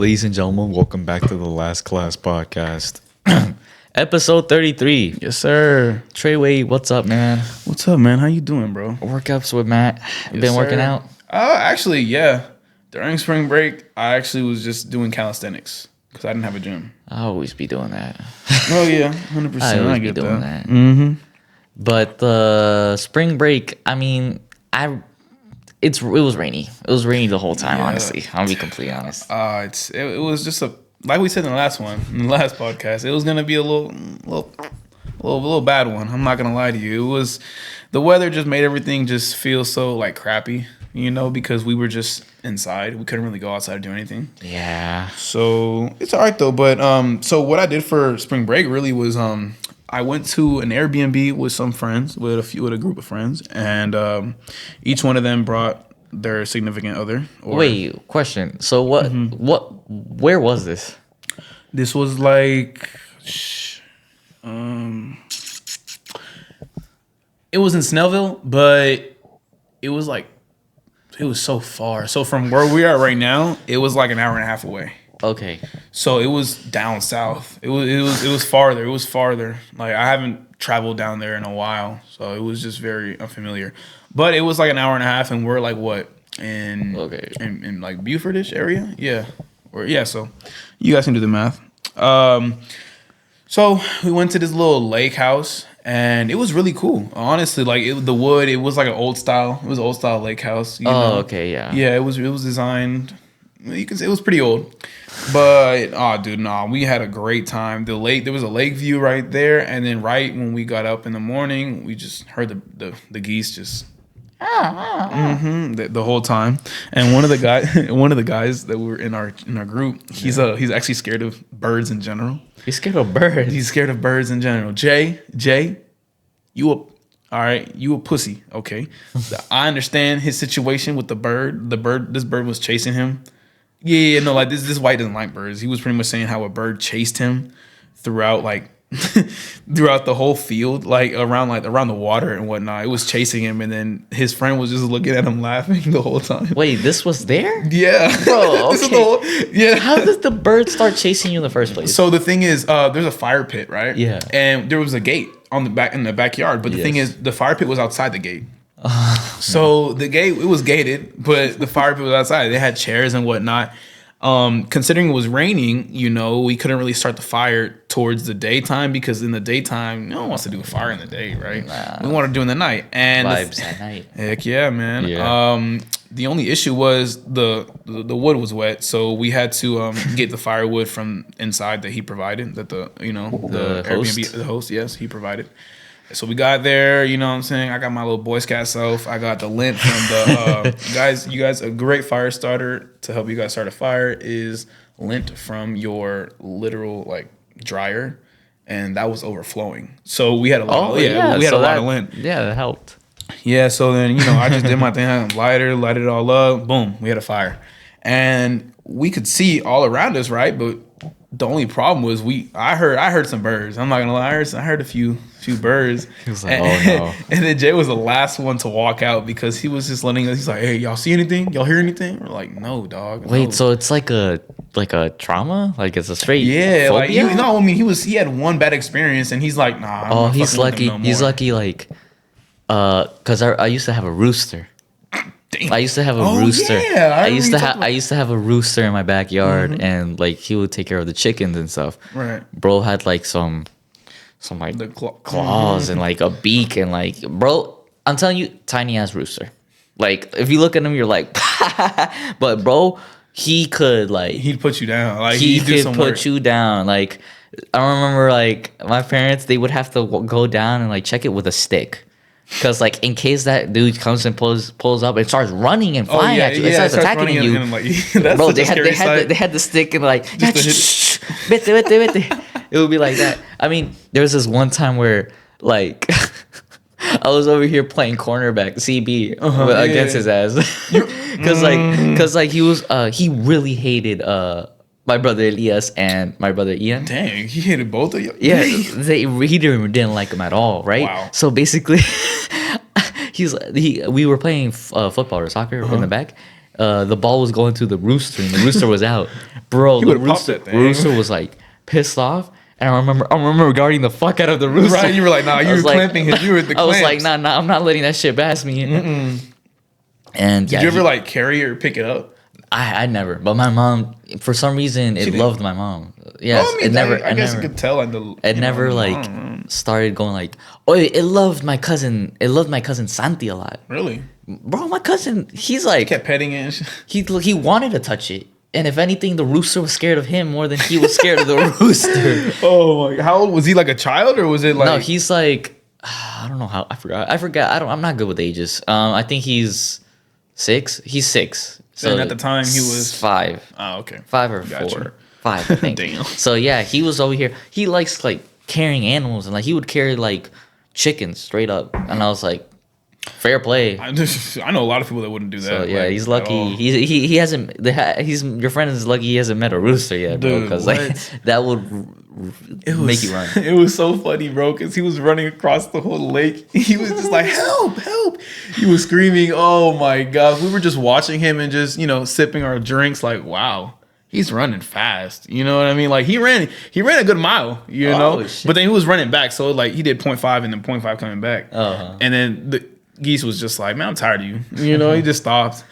Ladies and gentlemen, welcome back to the Last Class Podcast. Episode 33. Yes, sir. Treyway, what's up, man? What's up, man? How you doing, bro? Workouts with Matt. Yes, Been working sir. out? Actually, yeah. During spring break, I actually was just doing calisthenics because I didn't have a gym. I always be doing that. Oh, yeah. 100%. I always I be get doing that. that. Mm-hmm. But the spring break, I mean, it was rainy. It was rainy the whole time, Yeah. honestly. I'll be completely honest. It was just like we said in the last podcast, it was gonna be a little bad one. I'm not gonna lie to you. It was the weather just made everything just feel so like crappy, because we were just inside. We couldn't really go outside or do anything. Yeah. So it's all right though. But so what I did for spring break really was I went to an Airbnb with some friends, with a group of friends, and each one of them brought their significant other. Wait, question. So where was this? This was like, it was in Snellville, but it was so far. So from where we are right now, it was like an hour and a half away. Okay. So it was down south. It was farther. It was farther. Like I haven't traveled down there in a while, so it was just very unfamiliar. But it was like an hour and a half, and we're like what in like Beaufortish area, yeah, So you guys can do the math. So we went to this little lake house, and it was really cool. Honestly, like the wood, it was like an old style. It was an old style lake house. You know? Okay, yeah. Yeah, it was designed. You can say it was pretty old, but we had a great time. The lake, there was a lake view right there, and then right when we got up in the morning, we just heard the geese just the whole time. And one of the guys that were in our group, he's actually scared of birds in general. He's scared of birds. He's scared of birds in general. Jay, all right, you a pussy, okay? I understand his situation with the bird. This bird was chasing him. Yeah, no, like this white doesn't like birds. He was pretty much saying how a bird chased him throughout throughout the whole field, like around the water and whatnot. It was chasing him, and then his friend was just looking at him laughing the whole time. Wait, this was there? Yeah, bro. Okay. Yeah. How did the bird start chasing you in the first place? So the thing is, there's a fire pit, right? Yeah. And there was a gate on the back in the backyard, but the thing is, the fire pit was outside the gate. So the gate, it was gated, but the fire pit was outside. They had chairs and whatnot. Considering it was raining, we couldn't really start the fire towards the daytime, because in the daytime, no one wants to do a fire in the day, right? Nah. We want to do it in the night. And vibes at night. Heck yeah, man. Yeah. The only issue was the wood was wet, so we had to get the firewood from inside that he provided. That the Airbnb, the host, yes, he provided. So we got there, you know what I'm saying? I got my little Boy Scout self. I got the lint from the you guys, a great fire starter to help you guys start a fire is lint from your literal dryer, and that was overflowing. So we had a lot. We had a lot of lint. Yeah, that helped. Yeah, so then I just did my thing. I lighted it all up. Boom, we had a fire, and we could see all around us, right? But the only problem was I heard some birds. I'm not gonna lie, I heard a few birds. He was like, oh no. And then Jay was the last one to walk out because he was just letting us. He's like, hey, y'all see anything? Y'all hear anything? We're like, no, dog. Wait, no. so it's like a trauma? Like it's a straight phobia? phobia? He had one bad experience, and he's like, nah. Oh, he's lucky. He's lucky, because I used to have a rooster. Damn. I used to have a rooster. Yeah, I used to have a rooster in my backyard, and he would take care of the chickens and stuff. Right. Bro had some the claws and a beak, and bro, I'm telling you, tiny ass rooster. If you look at him, you're like, but bro, he could he'd put you down. He could put you down. I remember my parents, they would have to go down and check it with a stick. Because in case that dude comes and pulls up and starts running and flying at you, it starts attacking you. That's bro, they had the stick and vete. It would be like that. I mean, there was this one time where I was over here playing cornerback CB against his ass, because he really hated my brother Elias and my brother Ian. Dang, he hated both of you. Yeah, he didn't like him at all, right? Wow. So basically, we were playing football or soccer in the back, the ball was going to the rooster, and the rooster was out. Bro, He the would've popped that thing. rooster was like pissed off. And I remember guarding the fuck out of the rooster. Right, you were like, nah, you were clamping him. You were the I was clamps. like, nah, I'm not letting that shit pass me. And did you ever like carry or pick it up? I never, but my mom, for some reason, it loved my mom. Yes, Well, I mean, it never. I guess you could tell. It never like started going like, oh, it loved my cousin. It loved my cousin Santi a lot. Really, bro, my cousin, he's like kept petting it. He wanted to touch it. And if anything, the rooster was scared of him more than he was scared of the rooster. Oh my! How old was he? Like a child, or was it like? No, he's like, I don't know how. I forgot. I'm not good with ages. I think he's 6. He's 6. So and at the time he was 5. Oh, okay. 5 or Gotcha. 4. 5, I think. Damn. So yeah, he was over here. He likes like carrying animals, and like he would carry like chickens straight up. And I was like, fair play. I know a lot of people that wouldn't do that. So yeah, like, he's lucky. He hasn't. He's your friend is lucky he hasn't met a rooster yet, bro. Because like that would make you run. It was so funny, bro, because he was running across the whole lake. He was just like, help, help. He was screaming, oh my God. We were just watching him and just, sipping our drinks like, wow. He's running fast. You know what I mean? Like he ran a good mile, Shit. But then he was running back. So like he did 0.5 and then 0.5 coming back. Uh-huh. And then the geese was just like, man, I'm tired of you. He just stopped.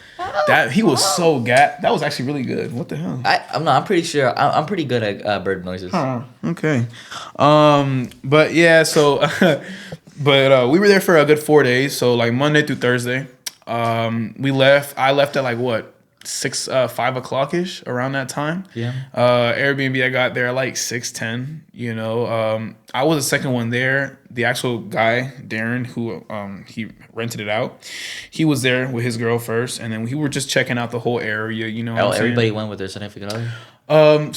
He was so That was actually really good. What the hell? I'm pretty sure. I'm pretty good at bird noises. Okay. But yeah, so we were there for a good 4 days. So like Monday through Thursday. We left. I left at like what? 5 o'clock ish, around that time. Yeah. Airbnb, I got there at like 6:10. I was the second one there. The actual guy, Darren, who he rented it out, he was there with his girl first, and then we were just checking out the whole area. Everybody went with their significant other. The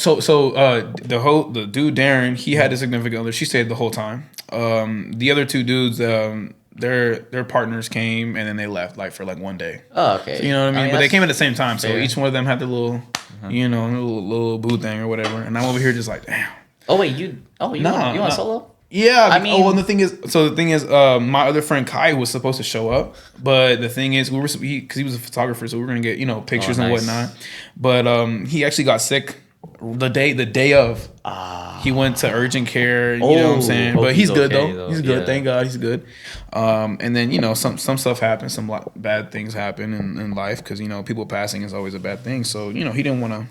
dude Darren, he had a significant other. She stayed the whole time. The other two dudes, their partners came and then they left like for like 1 day. Oh, okay. So, you know what I mean? But they came at the same time, so fair. each one of them had their little, little boo thing or whatever. And I'm over here just like, damn. Oh wait, you want solo? Yeah, I mean, the thing is, my other friend Kai was supposed to show up, but the thing is, because he was a photographer, so we were gonna get pictures and whatnot. But he actually got sick the day of. He went to urgent care. You know what I'm saying? But he's good though. He's good. Yeah. Thank God, he's good. And then some stuff happens. Some bad things happen in life because people passing is always a bad thing. So he didn't want to.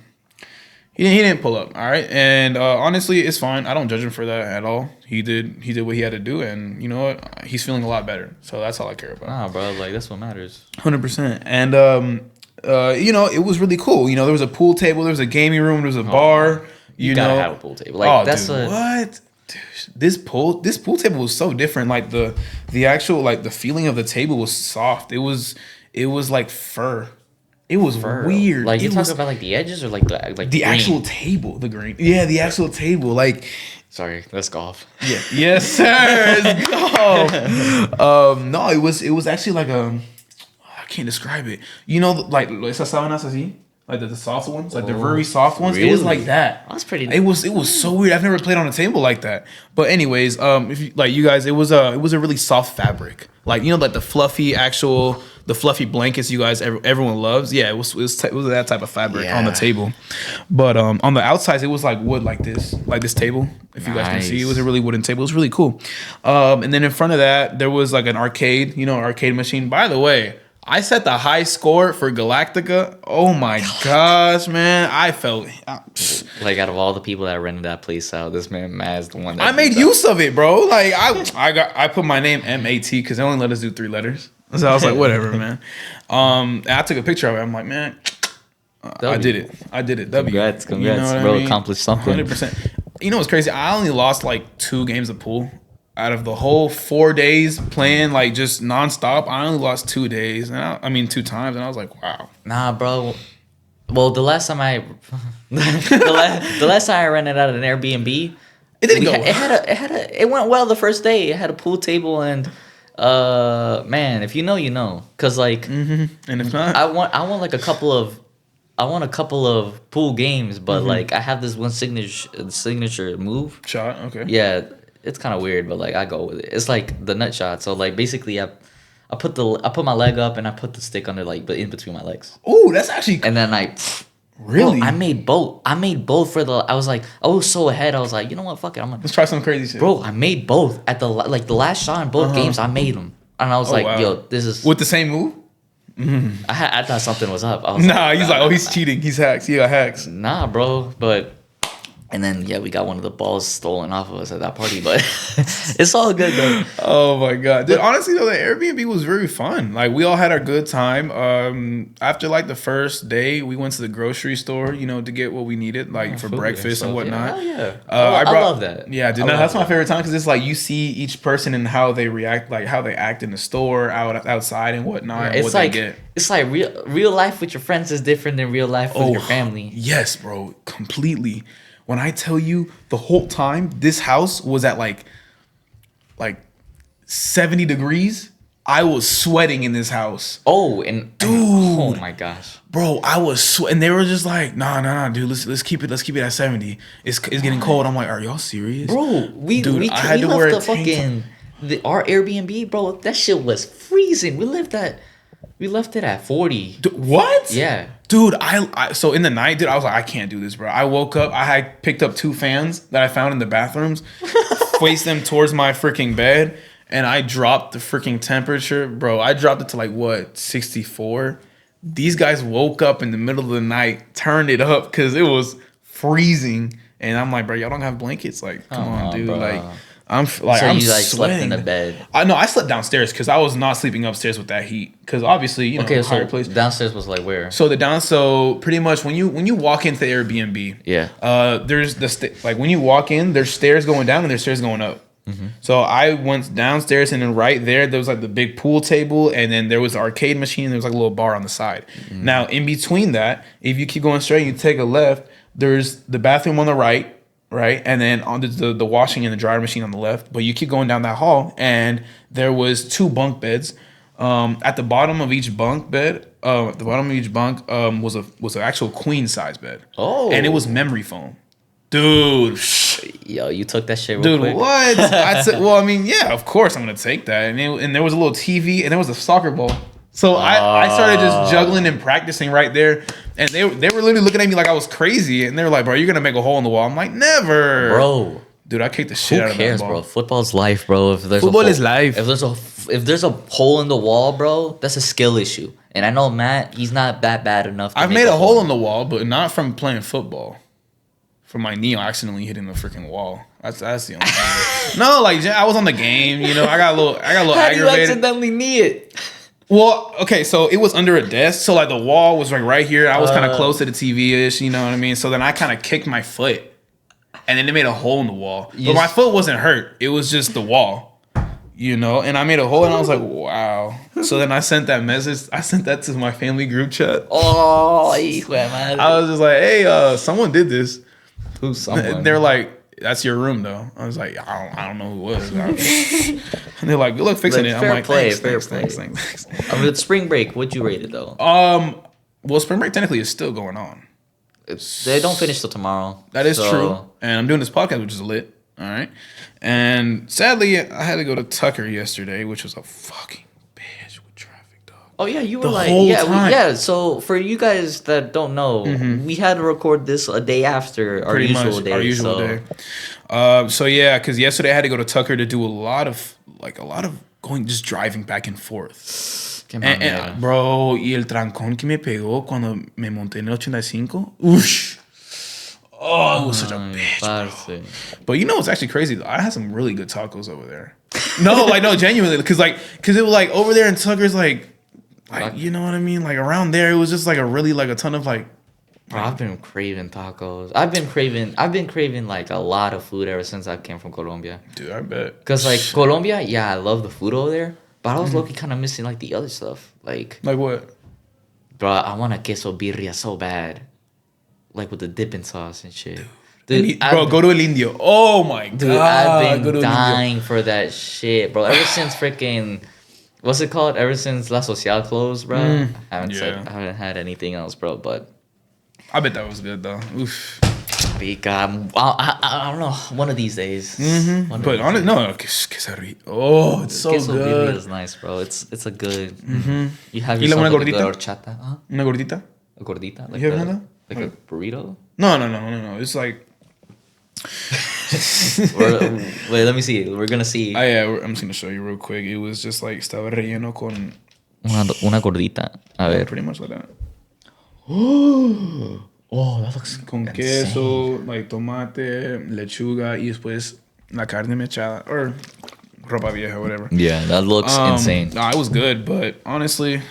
He didn't pull up, all right? And honestly, it's fine. I don't judge him for that at all. He did what he had to do, and you know what? He's feeling a lot better. So that's all I care about. Nah, bro, like that's what matters. 100%. And it was really cool. There was a pool table, there was a gaming room, there was a bar. You gotta have a pool table. Like what? Dude, this pool table was so different. Like the actual the feeling of the table was soft. It was like fur. It was weird. Like you talking about like the edges or like the actual table, the green. Yeah, the actual table. Like, sorry, let's golf. Yeah, yes, sir. Let's go. No, it was actually like I can't describe it. Like esas sábanas así, like the soft ones, like the very soft ones. Really? It was like that. That's pretty. It was so weird. I've never played on a table like that. But anyways, if you guys, it was a really soft fabric. Like like the fluffy blankets you guys everyone loves. Yeah, it was that type of fabric on the table. But on the outside it was like wood like this table. If you guys can see, it was a really wooden table. It was really cool. And then in front of that there was like an arcade, arcade machine. By the way, I set the high score for Galactica. Oh my gosh, man. I felt like out of all the people that rented that place out, this man Maz the one that I made use of it, bro. Like I put my name MAT because they only let us do 3 letters. So I was like, whatever, man. And I took a picture of it. I'm like, man, I did it. Congrats, bro. Accomplished something. 100%. You know what's crazy? I only lost like 2 games of pool. Out of the whole 4 days playing like just nonstop, I only lost 2 days. And 2 times. And I was like, wow. Nah, bro. Well, the last time I rented out an Airbnb, it didn't go. It went well the first day. It had a pool table and man, if you know, you know. Cause like, and if not, I want like a couple of pool games, but like I have this one signature move shot. Okay. Yeah, it's kind of weird, but like I go with it. It's like the nut shot. So like basically, I I put my leg up and I put the stick under like in between my legs. Oh, that's actually. And then really? Bro, I made both for the. I was so ahead. I was like, you know what? Fuck it. Let's try some crazy shit. Bro, I made both at the last shot in both games. I made them, and I was like, wow. yo, this is with the same move. I thought something was up. I was he's like, oh, he's cheating. He's hacks. He got hacks. Nah, bro, but. And then we got one of the balls stolen off of us at that party, but it's all good though. Oh my god, dude! Honestly though, the Airbnb was very fun. Like we all had our good time. After like the first day, we went to the grocery store, to get what we needed, like for breakfast and whatnot. Yeah. I love that. Yeah, dude. That's my favorite time because it's like you see each person and how they react, like how they act in the store, outside and whatnot. Yeah, and what they get. It's like real life with your friends is different than real life with your family. Yes, bro, completely. When I tell you the whole time this house was at like 70 degrees, I was sweating in this house. Oh, and dude, oh my gosh, bro, I was sweating. And they were just like, nah, dude, let's keep it at 70. It's getting cold. I'm like, are y'all serious, bro? We had to wear our Airbnb, bro. That shit was freezing. We left it at 40. What? Yeah. Dude, so in the night, dude, I was like, I can't do this, bro. I woke up, I had picked up 2 fans that I found in the bathrooms, placed them towards my freaking bed, and I dropped the freaking temperature. Bro, I dropped it to like, 64? These guys woke up in the middle of the night, turned it up because it was freezing. And I'm like, bro, y'all don't have blankets? Like, come on, dude. Bro. Like, I'm slept in the bed. I slept downstairs because I was not sleeping upstairs with that heat. Because obviously, higher place. Downstairs was like where? So pretty much when you walk into the Airbnb, there's when you walk in, there's stairs going down and there's stairs going up. Mm-hmm. So I went downstairs and then right there was like the big pool table and then there was the arcade machine. And there was like a little bar on the side. Mm-hmm. Now in between that, if you keep going straight, and you take a left. There's the bathroom on the right. Right, and then on the washing and the dryer machine on the left. But you keep going down that hall, and there was 2 bunk beds. At the bottom of each bunk bed, was an actual queen size bed. Oh, and it was memory foam, dude. Yo, you took that shit real quick. What? I said, well, I mean, yeah, of course I'm gonna take that. And there was a little TV, and there was a soccer ball. So I started just juggling and practicing right there. And they were literally looking at me like I was crazy. And they were like, bro, you're going to make a hole in the wall. I'm like, never. Bro. Dude, I kicked the shit out of that ball. Bro? Football's life, bro. Football is life. If there's a hole in the wall, bro, that's a skill issue. And I know Matt, he's not that bad enough. I've made a hole in the wall, but not from playing football. From my knee accidentally hitting the freaking wall. That's the only thing. No, like I was on the game. I got a little aggravated. How do you accidentally knee it? Well, okay, so it was under a desk, so like the wall was like right here. I was kind of close to the TV-ish, you know what I mean? So then I kind of kicked my foot, and then it made a hole in the wall. But my foot wasn't hurt; it was just the wall, And I made a hole, and I was like, "Wow!" So then I sent that message. I sent that to my family group chat. Oh, man! I was just like, "Hey, someone did this." Who's someone? They're like, "That's your room, though." I was like, I don't know who it was. And they're like, "Good luck fixing it." I'm like, thanks. With spring break, what'd you rate it though? Well, spring break technically is still going on. They don't finish till tomorrow. That is true. And I'm doing this podcast, which is lit. All right. And sadly, I had to go to Tucker yesterday, which was a fucking bitch with traffic, dog. Oh yeah, you were time. So for you guys that don't know, we had to record this a day after our usual day. So yeah, because yesterday I had to go to Tucker to do a lot of just driving back and forth. And, bro, y el trancón que me pegó cuando me monté en el 85. Oosh. Oh, it was such a bitch, bro. But it's actually crazy. I had some really good tacos over there. No, genuinely, because it was like over there in Tucker's like you know what I mean? Like around there, it was just like a ton of like. Bro, I've been craving tacos. I've been craving like a lot of food ever since I came from Colombia. Dude, I bet. Because like Colombia, yeah, I love the food over there, but I was low-key kind of missing like the other stuff. Like what? Bro, I want a queso birria so bad, like with the dipping sauce and shit. Dude, go to El Indio. Oh my god, I've been dying for that shit, bro. Ever since freaking. What's it called? Ever since La Social closed, bro. I haven't had anything else, bro. But I bet that was good though. Oof. I don't know. One of these days. But honestly, no, quesadilla. Oh, it's so good. Is nice, bro. It's a good. You ¿Y have la una yourself like a good gordita? horchata. Huh? Una gordita? A gordita, like You ever had that? like a burrito. No. It's like. Wait, let me see. We're gonna see. I'm just gonna show you real quick. It was just like estaba relleno con. Una gordita. A ver. Pretty much like that. Oh, that looks Con insane. queso, like tomate, lechuga, y después la carne mechada or ropa vieja, whatever. Yeah, that looks insane. No, it was good, but honestly,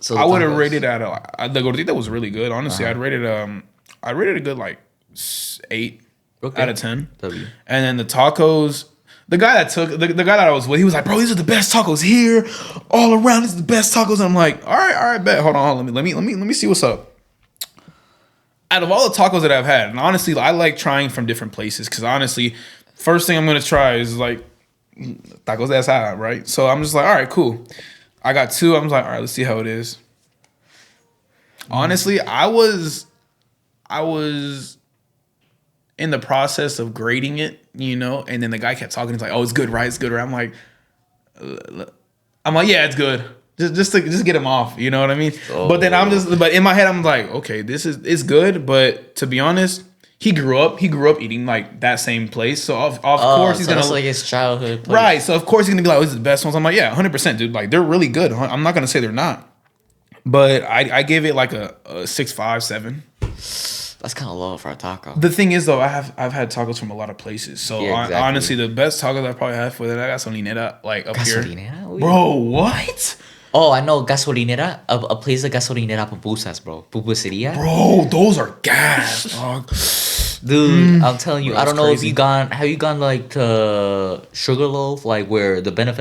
So I would have rated the gordita was really good. Honestly, I'd rated a good like 8 out of 10. W. And then the tacos, the guy that I was with, he was like, "Bro, these are the best tacos here, all around. These are the best tacos." And I'm like, "All right, bet. Hold on, let me see what's up." Out of all the tacos that I've had, and honestly, I like trying from different places because honestly, first thing I'm gonna try is like tacos de asada, right? So I'm just like, all right, cool. I got 2. I'm just like, all right, let's see how it is. Honestly, I was in the process of grading it, and then the guy kept talking. He's like, "Oh, it's good, right? It's good, right?" I'm like, "Yeah, it's good." Just get him off, you know what I mean? Oh. But then but in my head I'm like, okay, it's good, but to be honest, he grew up eating like that same place, so of course he's gonna like his childhood place. Right. So of course he's gonna be like, "Oh, this is the best ones." I'm like, yeah, 100%, dude. Like they're really good. I'm not gonna say they're not, but I gave it like a 6.5, 7. That's kind of low for a taco. The thing is, though, I've had tacos from a lot of places. So yeah, exactly. Honestly, the best tacos I probably had for that gasolinera, like up here. Gasolinera? Bro, what? Oh, I know gasolinera. A place of gasolinera pupusas, bro. Pupuseria. Bro, those are gas, dog. Dude, I'm telling you, bro, I don't know crazy. if have you gone like to Sugarloaf, like where the Benefit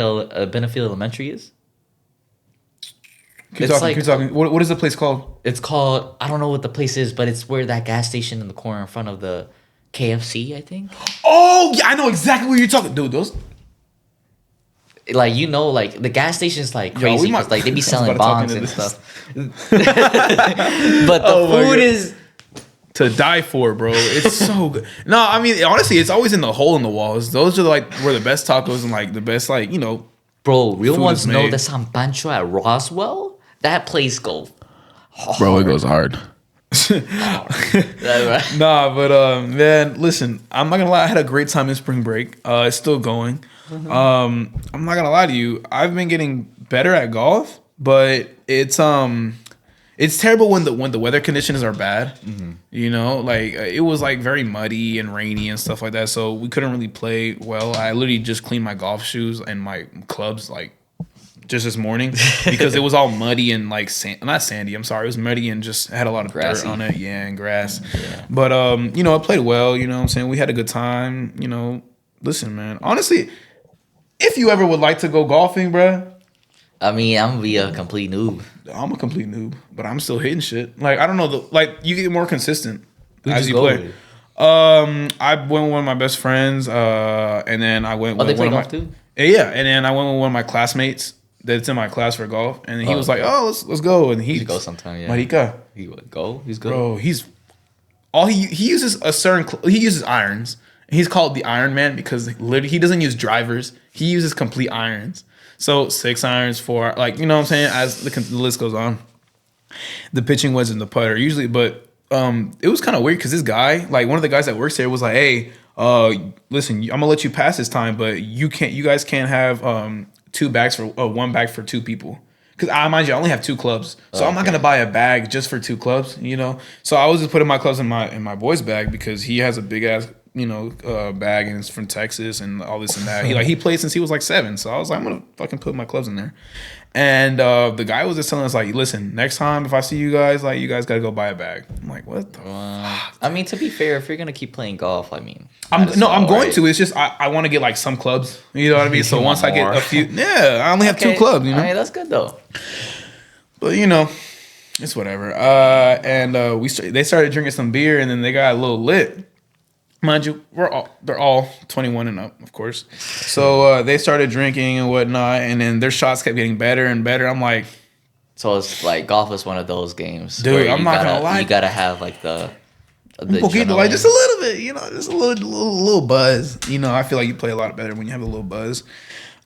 Elementary is? Keep talking. What is the place called? It's called, I don't know what the place is, but it's where that gas station in the corner in front of the KFC, I think. Oh, yeah, I know exactly what you're talking. Dude, those. Like, like the gas station's like crazy because like they be selling bongs and stuff. But the food is to die for, bro. It's so good. No, I mean honestly, it's always in the hole in the walls. Those are like where the best tacos and like the best Bro, real ones know the San Pancho at Roswell. That place goes hard. Bro, it goes hard. Nah, but man, listen, I'm not gonna lie, I had a great time in spring break. It's still going. I'm not gonna lie to you, I've been getting better at golf, but it's terrible when the weather conditions are bad. Like it was like very muddy and rainy and stuff like that, so we couldn't really play well. I literally just cleaned my golf shoes and my clubs like just this morning because it was all muddy and like not sandy. I'm sorry, it was muddy and just had a lot of grassy dirt on it. Yeah, and grass. Yeah. But I played well. You know what I'm saying? We had a good time. Listen, man. Honestly, if you ever would like to go golfing, bruh. I mean, I'm gonna be a complete noob. I'm a complete noob, but I'm still hitting shit. Like I don't know, you get more consistent as you play. With? I went with one of my best friends, and then I went. Oh, they play golf too? Yeah, and then I went with one of my classmates that's in my class for golf, and he was like, "Oh, let's go," and he go sometime. Yeah, Marica, he would go. He's good, bro. He uses he uses irons. He's called the Iron Man because literally he doesn't use drivers. He uses complete irons. So 6 irons, 4, like, you know what I'm saying? As the list goes on, the pitching was in the putter usually, but it was kind of weird because this guy, like one of the guys that works there, was like, "Hey, listen, I'm gonna let you pass this time, but you guys can't have 2 bags for 1 bag for 2 people." Because mind you, I only have 2 clubs, so I'm not gonna buy a bag just for 2 clubs, So I was just putting my clubs in my boy's bag because he has a big ass bag and it's from Texas and all this and that. He played since he was like 7, so I was like, I'm gonna fucking put my clubs in there. And the guy was just telling us like, "Listen, next time if I see you guys, like you guys gotta go buy a bag." I'm like, what the fuck? I mean, to be fair, if you're gonna keep playing golf, I mean, I'm going to. It's just I want to get like some clubs. You know what I mean? So once I get a few, I only have 2 clubs. I mean, that's good though. But it's whatever. And they started drinking some beer, and then they got a little lit. Mind you, they're all 21 and up, of course. So they started drinking and whatnot, and then their shots kept getting better and better. I'm like, so it's like golf is one of those games, dude. I'm not gonna lie, you gotta have like the the poquito, like just a little bit, just a little buzz. I feel like you play a lot better when you have a little buzz.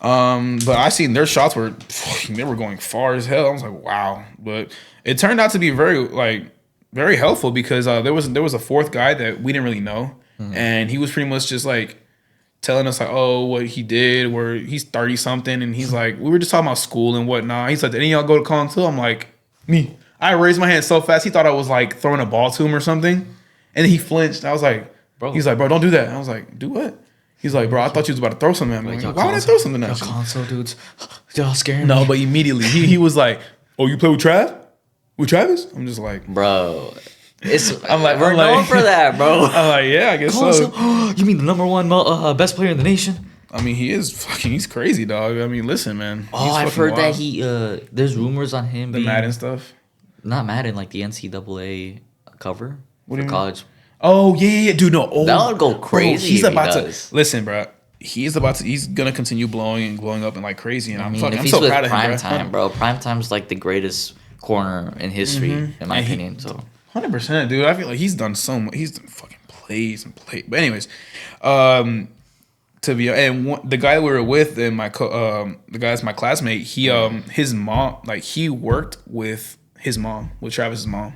But I seen their shots they were going far as hell. I was like, wow. But it turned out to be very helpful because there was a fourth guy that we didn't really know, and he was pretty much just like telling us like, oh, what he did, where he's 30 something, and he's like, we were just talking about school and whatnot. He's like, did any of y'all go to college too? I'm like, me. I raised my hand so fast he thought I was like throwing a ball to him or something, and then he flinched. I was like, bro. He's like, bro, don't do that. And I was like, do what? He's like, bro, I thought you was about to throw something at me. Like, why would I throw something at you? Console dudes, y'all scaring me. No, but immediately he was like, oh, you play with Trav? With Travis? I'm just like, bro. I'm like, we're going for that, bro. I'm like, yeah, I guess so. You mean the number one best player in the nation? I mean, he's crazy, dog. I mean, listen, man. Oh, I've heard that there's rumors on him being Madden stuff. Not Madden, like the NCAA cover for college. Oh yeah, dude. No, that would go crazy. Bro, he's about to listen, bro. He's gonna continue blowing up and like crazy. And I'm so proud of him, Prime, bro. Prime Time's like the greatest corner in history, in my opinion. So 100%, dude. I feel like he's done so much. He's done fucking plays and plays. But anyways, the guy we were with and the guy's my classmate. He his mom, like he worked with his mom, with Travis's mom.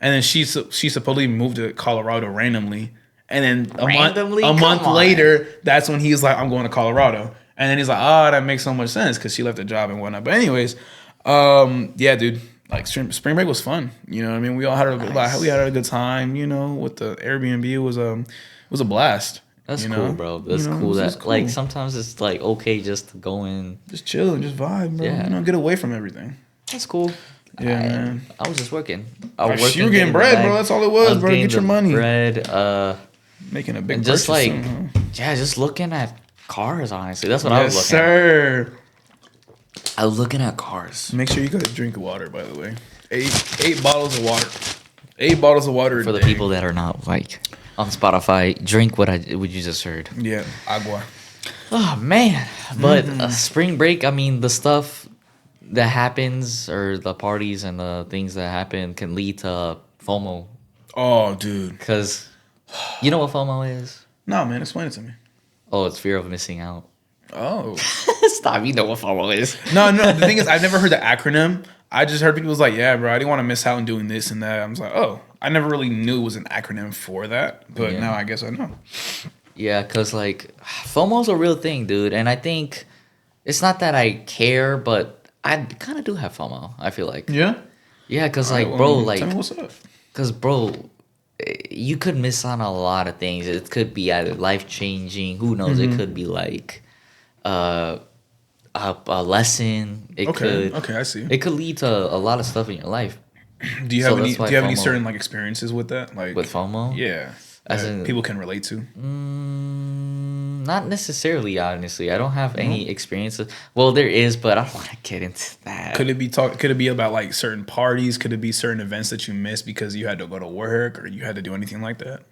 And then she supposedly moved to Colorado randomly. And then a month later, that's when he's like, I'm going to Colorado. And then he's like, oh, that makes so much sense because she left the job and whatnot. But anyways, yeah, dude, like spring break was fun. You know what I mean? We all had a good time, with the Airbnb. It was a blast. That's cool, bro. That's cool. Cool. Like sometimes it's like okay just to go in. Just chill and just vibe, bro. Yeah. Get away from everything. That's cool. Yeah, man. I was just working. You were getting bread, bro. That's all it was, bro. Get your money. Bread. Making a big and just like soon, huh? Yeah, just looking at cars. Honestly, that's what I was looking. Sir. I was looking at cars. Make sure you guys drink water. By the way, 8 bottles of water. 8 bottles of water for the people that are not like on Spotify. Drink what you just heard. Yeah, agua. Oh man, but spring break. I mean, the stuff that happens or the parties and the things that happen can lead to FOMO. Oh, dude. Because you know what FOMO is? No, man. Explain it to me. Oh, it's fear of missing out. Oh. Stop. You know what FOMO is. No. The thing is, I've never heard the acronym. I just heard people was like, yeah, bro, I didn't want to miss out on doing this and that. I was like, oh. I never really knew it was an acronym for that. But now I guess I know. Yeah, because like FOMO's a real thing, dude. And I think it's not that I care, but I kind of do have FOMO, I feel like. Yeah? Yeah, because, like, bro, like... Tell me what's up. Because, bro, you could miss on a lot of things. It could be either life-changing. Who knows? It could be, like, a lesson. Okay, I see. It could lead to a lot of stuff in your life. Do you have any certain, like, experiences with that? Like with FOMO? Yeah. That people can relate to? Not necessarily, honestly. I don't have any experiences. Well, there is, but I don't want to get into that. Could it be about like certain parties? Could it be certain events that you missed because you had to go to work or you had to do anything like that?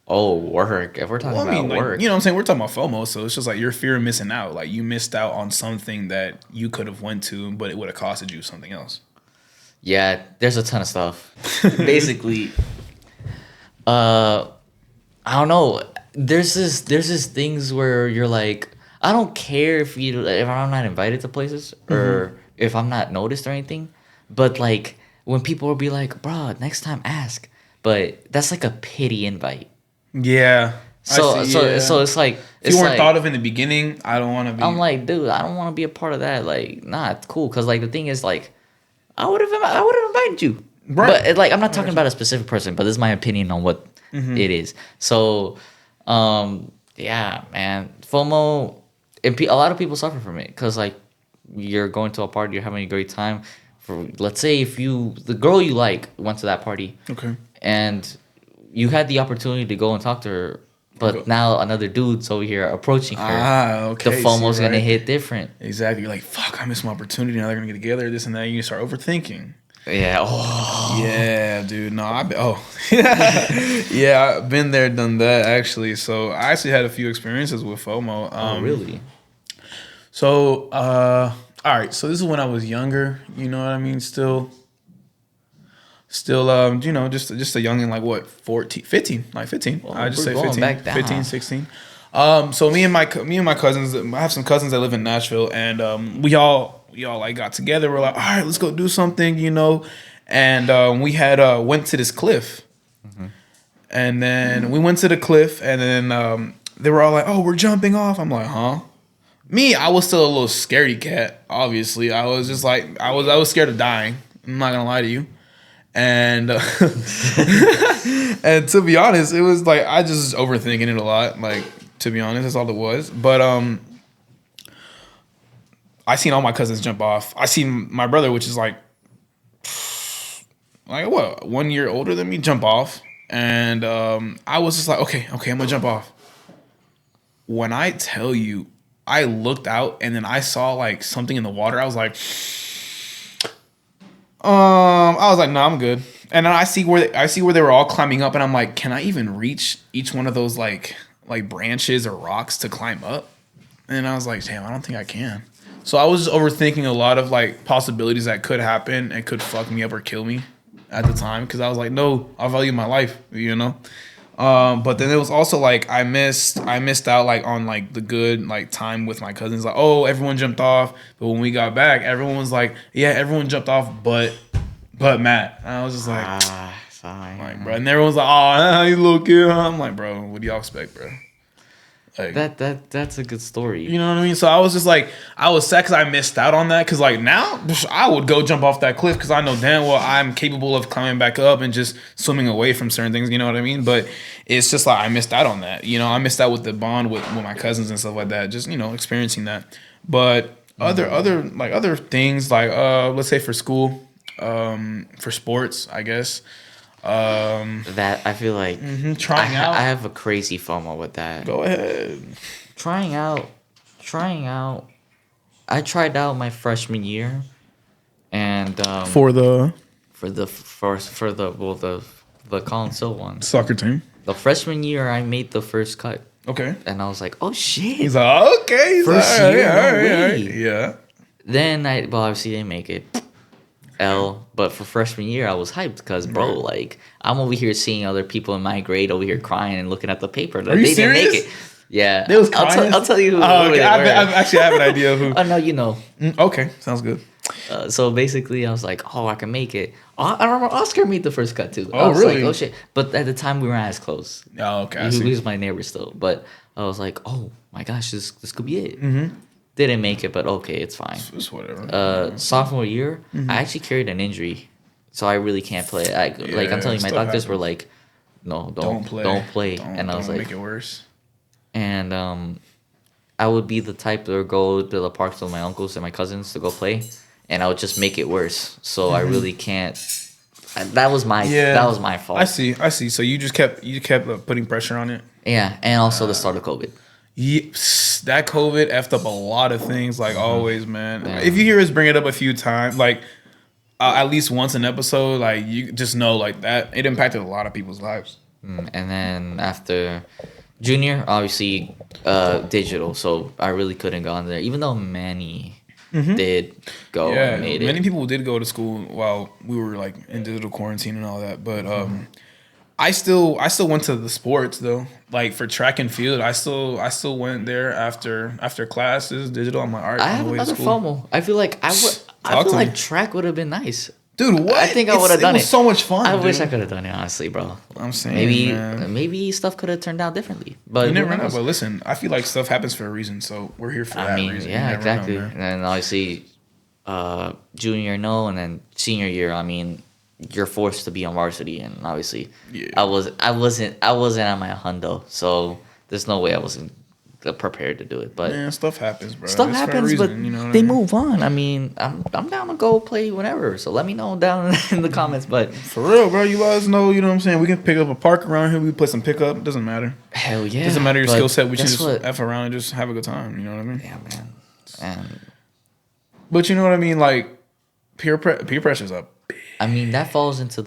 Oh, work. If we're talking about work. Like, you know what I'm saying? We're talking about FOMO, so it's just like your fear of missing out. Like you missed out on something that you could have went to, but it would have costed you something else. Yeah, there's a ton of stuff. Basically, I don't know. There's this things where you're like, I don't care if I'm not invited to places or if I'm not noticed or anything, but like when people will be like, bro, next time ask, but that's like a pity invite. Yeah. So it's like if you weren't thought of in the beginning, I don't want to be. I'm like, dude, I don't want to be a part of that. Like, nah, it's cool because like the thing is like, I would have invited you, right? But like I'm not talking about a specific person, but this is my opinion on what it is. So. Yeah, man. FOMO, and a lot of people suffer from it because, like, you're going to a party, you're having a great time. Let's say if the girl you like went to that party, okay, and you had the opportunity to go and talk to her, but now another dude's over here approaching her. Okay. The FOMO's gonna hit different. Exactly. You're like, fuck, I missed my opportunity. Now they're gonna get together, this and that. You start overthinking. Yeah. Oh. Yeah, dude. No, yeah, I've been there, done that actually. So I actually had a few experiences with FOMO. Oh, really? So, all right. So this is when I was younger. You know what I mean? Still. Still, just a youngin, like what, 14, 15, like 15. Well, I just we're say going 15, back down. 15, 16. So me and my cousins, I have some cousins that live in Nashville, and we all like got together. We're like, all right, let's go do something, and we had went to this cliff, and then we went to the cliff, and then they were all like, oh, we're jumping off. I'm like, huh? Me, I was still a little scaredy cat. Obviously, I was just like, I was scared of dying. I'm not gonna lie to you. And and to be honest, it was like I just overthinking it a lot. Like, to be honest, that's all it was. But I seen all my cousins jump off. I seen my brother, which is like what, 1 year older than me, jump off. And I was just like, okay, I'm gonna jump off. When I tell you, I looked out and then I saw like something in the water. I was like, nah, I'm good. And then I see where they were all climbing up, and I'm like, can I even reach each one of those like branches or rocks to climb up? And I was like, damn, I don't think I can. So I was just overthinking a lot of like possibilities that could happen and could fuck me up or kill me at the time, because I was like, no, I value my life, But then it was also like I missed out like on like the good like time with my cousins. Like, oh, everyone jumped off, but when we got back, everyone was like, yeah, everyone jumped off, but Matt. And I was just like, sorry, like, bro. And everyone's like, oh, you little kid. I'm like, bro, what do y'all expect, bro? Like, that's a good story. you know what I mean? So I was just like, I was sad because I missed out on that. Because like now, I would go jump off that cliff because I know damn well I'm capable of climbing back up and just swimming away from certain things. You know what I mean? But it's just like I missed out on that. I missed out with the bond with my cousins and stuff like that. Just experiencing that. But other things like let's say for school, for sports, I guess. That I feel like trying out. I have a crazy FOMO with that. Go ahead. Trying out. I tried out my freshman year, and For the Colin Sill one. soccer team. The freshman year, I made the first cut, Okay. and I was like, "Oh shit!" He's like, okay. He's First like, year, all no right. way. Yeah. Then I obviously didn't make it. But for freshman year, I was hyped because, bro, like I'm over here seeing other people in my grade over here crying and looking at the paper that Are you they serious? didn't make it. Yeah, They was crying? I'll tell you who. Oh, who okay. they I were. actually have an idea of who. Oh no, you know. Okay, sounds good. So basically, I was like, oh, I can make it. I remember Oscar made the first cut too. Oh, I was really? like, oh shit! But at the time, we weren't as close. Oh, okay. I He see. was my neighbor still, but I was like, oh my gosh, this could be it. Mm-hmm. Didn't make it, but okay, it's fine. It's whatever. Sophomore year, Mm-hmm. I actually carried an injury, so I really can't play. Like I'm telling you, my stuff doctors were happens. like, "No, Don't play. And I was don't like, make it worse. and I would be the type to go to the parks with my uncles and my cousins to go play, and I would just make it worse. So I really can't. That was my fault. I see. So you kept putting pressure on it. Yeah, and also the start of COVID. Yes, that COVID effed up a lot of things, like always, man. If you hear us bring it up a few times, like at least once an episode, like you just know, like that it impacted a lot of people's lives. And then after junior, obviously digital, so I really couldn't go on there, even though many did go and made it. Many people did go to school while we were like in digital quarantine and all that, but I still went to the sports though. Like for track and field, I still went there after classes, digital. I'm like, all right, I on have the way to another school. FOMO. I feel like I Talk feel to like me. track would have been nice. Dude, what? I think I would have done it. it. Was so much fun. I dude. wish I could have done it, honestly, bro. I'm saying, man. Maybe stuff could have turned out differently. But You never who know. knows? But listen, I feel like stuff happens for a reason, so we're here for I that mean, reason. You yeah, never exactly. know, man. And then obviously, junior no, and then senior year. I mean, you're forced to be on varsity, and obviously, I wasn't at my hundo, so there's no way I wasn't prepared to do it. But Man, stuff happens, bro. stuff It's for a happens, reason, but you know what they I mean? move on. I mean, I'm down to go play whenever. So let me know down in the comments. But For real, bro. You let us know. You know what I'm saying? We can pick up a park around here. We play some pickup. It doesn't matter. hell yeah, Doesn't matter your but skill set. We should guess just what? f around and just have a good time. You know what I mean? Yeah, man. And But you know what I mean? Like peer pressure's up. I mean, that falls into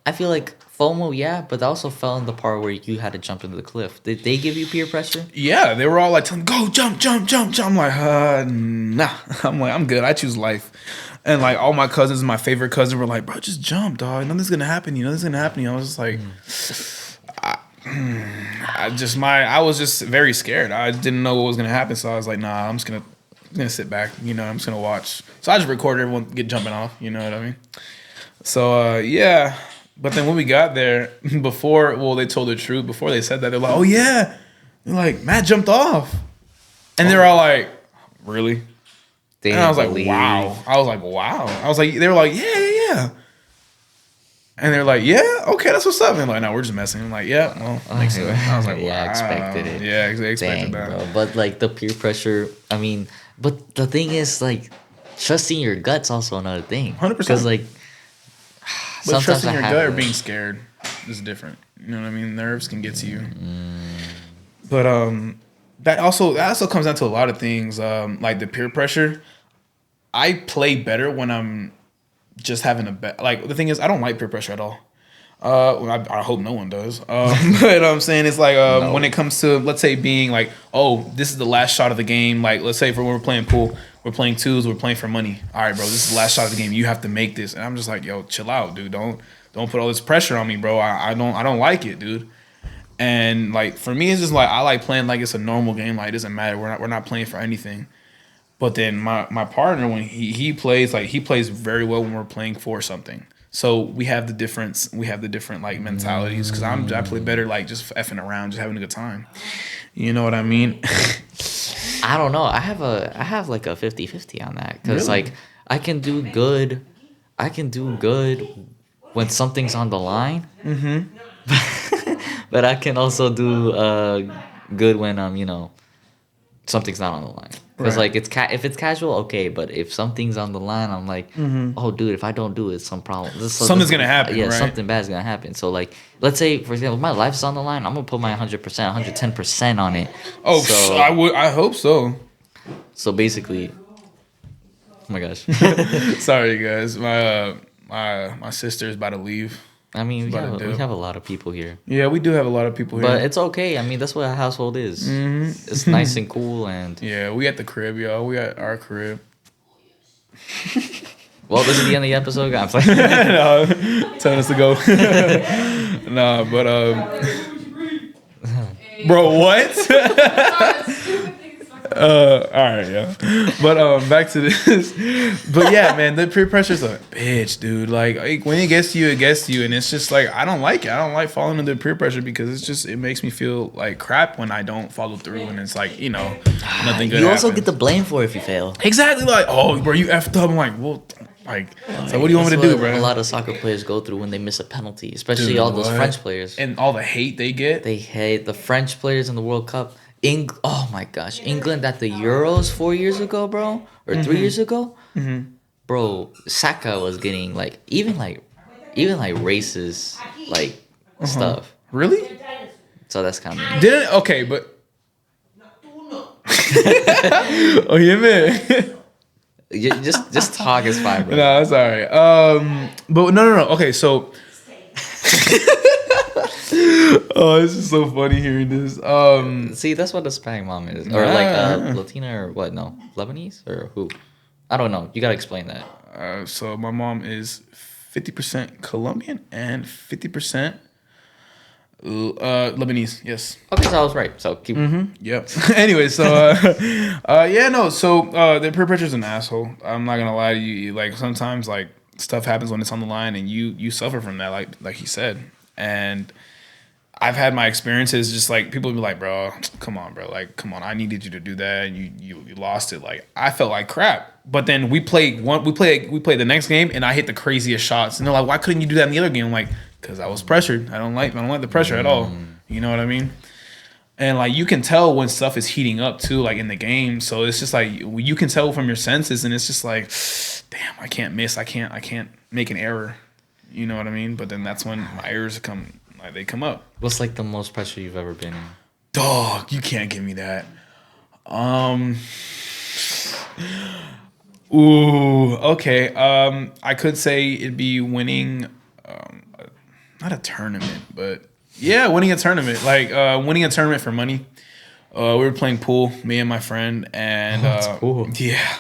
I feel like FOMO, yeah, but that also fell in the part where you had to jump into the cliff. Did they give you peer pressure? Yeah, they were all like, telling me, "Go jump, jump, jump, jump." I'm like, nah. I'm like, I'm good. I choose life. And like all my cousins, my favorite cousin, were like, "Bro, just jump, dog. Nothing's gonna happen. Nothing's gonna happen." I was just like, I was just very scared. I didn't know what was gonna happen, so I was like, "Nah, I'm gonna sit back. I'm just gonna watch." So I just recorded everyone get jumping off. You know what I mean? So yeah. But then when we got there, they told the truth. Before they said that, they're like, "Oh yeah," they're like, "Matt jumped off," and they're all like, "Really?" And I was like, wow. I was like, they were like, yeah. And they're like, yeah, okay, that's what's up. And they're like, no, we're just messing. I'm like, yeah, well, makes sense. I was like, wow. Yeah, I expected it. Yeah, they expected that. Bro. But like the peer pressure, I mean, but the thing is like trusting your gut's also another thing. 100%. Because like, but trusting your gut or being scared is different. You know what I mean? Nerves can get to you. But that also comes down to a lot of things, like the peer pressure. I play better when I'm just having like the thing is I don't like peer pressure at all. I hope no one does. But I'm saying it's like when it comes to, let's say, being like, oh, this is the last shot of the game. Like let's say when we're playing pool, we're playing twos, we're playing for money. All right, bro, this is the last shot of the game. You have to make this, and I'm just like, yo, chill out, dude. Don't put all this pressure on me, bro. I don't like it, dude. And like for me, it's just like I like playing like it's a normal game. Like it doesn't matter. We're not playing for anything. But then my partner, when he plays, like he plays very well when we're playing for something. So we have the different like mentalities, because I play better like just effing around, just having a good time. You know what I mean? I don't know. I have like a 50-50 on that, because Really? like I can do good when something's on the line. But I can also do good when something's not on the line. Because like if it's casual, okay, but if something's on the line, I'm like, oh, dude, if I don't do it, Something's gonna happen. Yeah, right? something bad's gonna happen. So like, let's say for example, if my life's on the line, I'm gonna put my 100%, 110% on it. Oh, so, I hope so. So basically, oh my gosh. Sorry, guys. My sister's about to leave. I mean, we have a lot of people here. Yeah, we do have a lot of people here. But it's okay. I mean, that's what a household is. It's nice and cool, and yeah, we at the crib, y'all. We at our crib. Well, this is the end of the episode. I'm playing. No, telling us to go. Nah, but bro, what? All right, yeah. But back to this. But yeah, man, the peer pressure's a bitch, dude. Like when it gets to you, it gets to you, and it's just like I don't like it. I don't like falling under peer pressure, because it makes me feel like crap when I don't follow through, and it's like nothing good. You also happens. get the blame for it if you fail. Exactly, like, oh, bro, you effed up. I'm like, well, like, so what do you want me to do, bro? A lot of soccer players go through when they miss a penalty, especially all those French players. And all the hate they get. They hate the French players in the World Cup. Oh my gosh, England at the Euros 4 years ago, bro, or 3 years ago, bro. Saka was getting even racist stuff. Really? So that's kind of Didn't okay, but oh yeah, man. just talk is fine, bro. No, it's alright. But no. Okay, so. Oh, this is so funny hearing this. See, that's what the Hispanic mom is, or Latina, or what? No, Lebanese or who? I don't know. You gotta explain that. So my mom is 50% Colombian and 50% Lebanese. Yes. Okay, so I was right. So keep. Yep. Anyway, so yeah, no. So the peer pressure's an asshole. I'm not gonna lie to you. Like sometimes, like stuff happens when it's on the line, and you suffer from that. Like he said, and I've had my experiences. Just like people be like, "Bro, come on, bro. Like, come on. I needed you to do that, and you lost it." Like I felt like crap. But then we play the next game, and I hit the craziest shots, and they're like, "Why couldn't you do that in the other game?" I'm like, "Cause I was pressured. I don't like the pressure at all." You know what I mean? And like you can tell when stuff is heating up too, like in the game. So it's just like you can tell from your senses, and it's just like, damn, I can't miss. I can't make an error. You know what I mean? But then that's when my errors come. Like they come up. What's like the most pressure you've ever been in? Dog, you can't give me that. Ooh, okay. I could say it'd be winning, not a tournament, but yeah, winning a tournament. Like winning a tournament for money. We were playing pool, me and my friend, and that's cool. Yeah,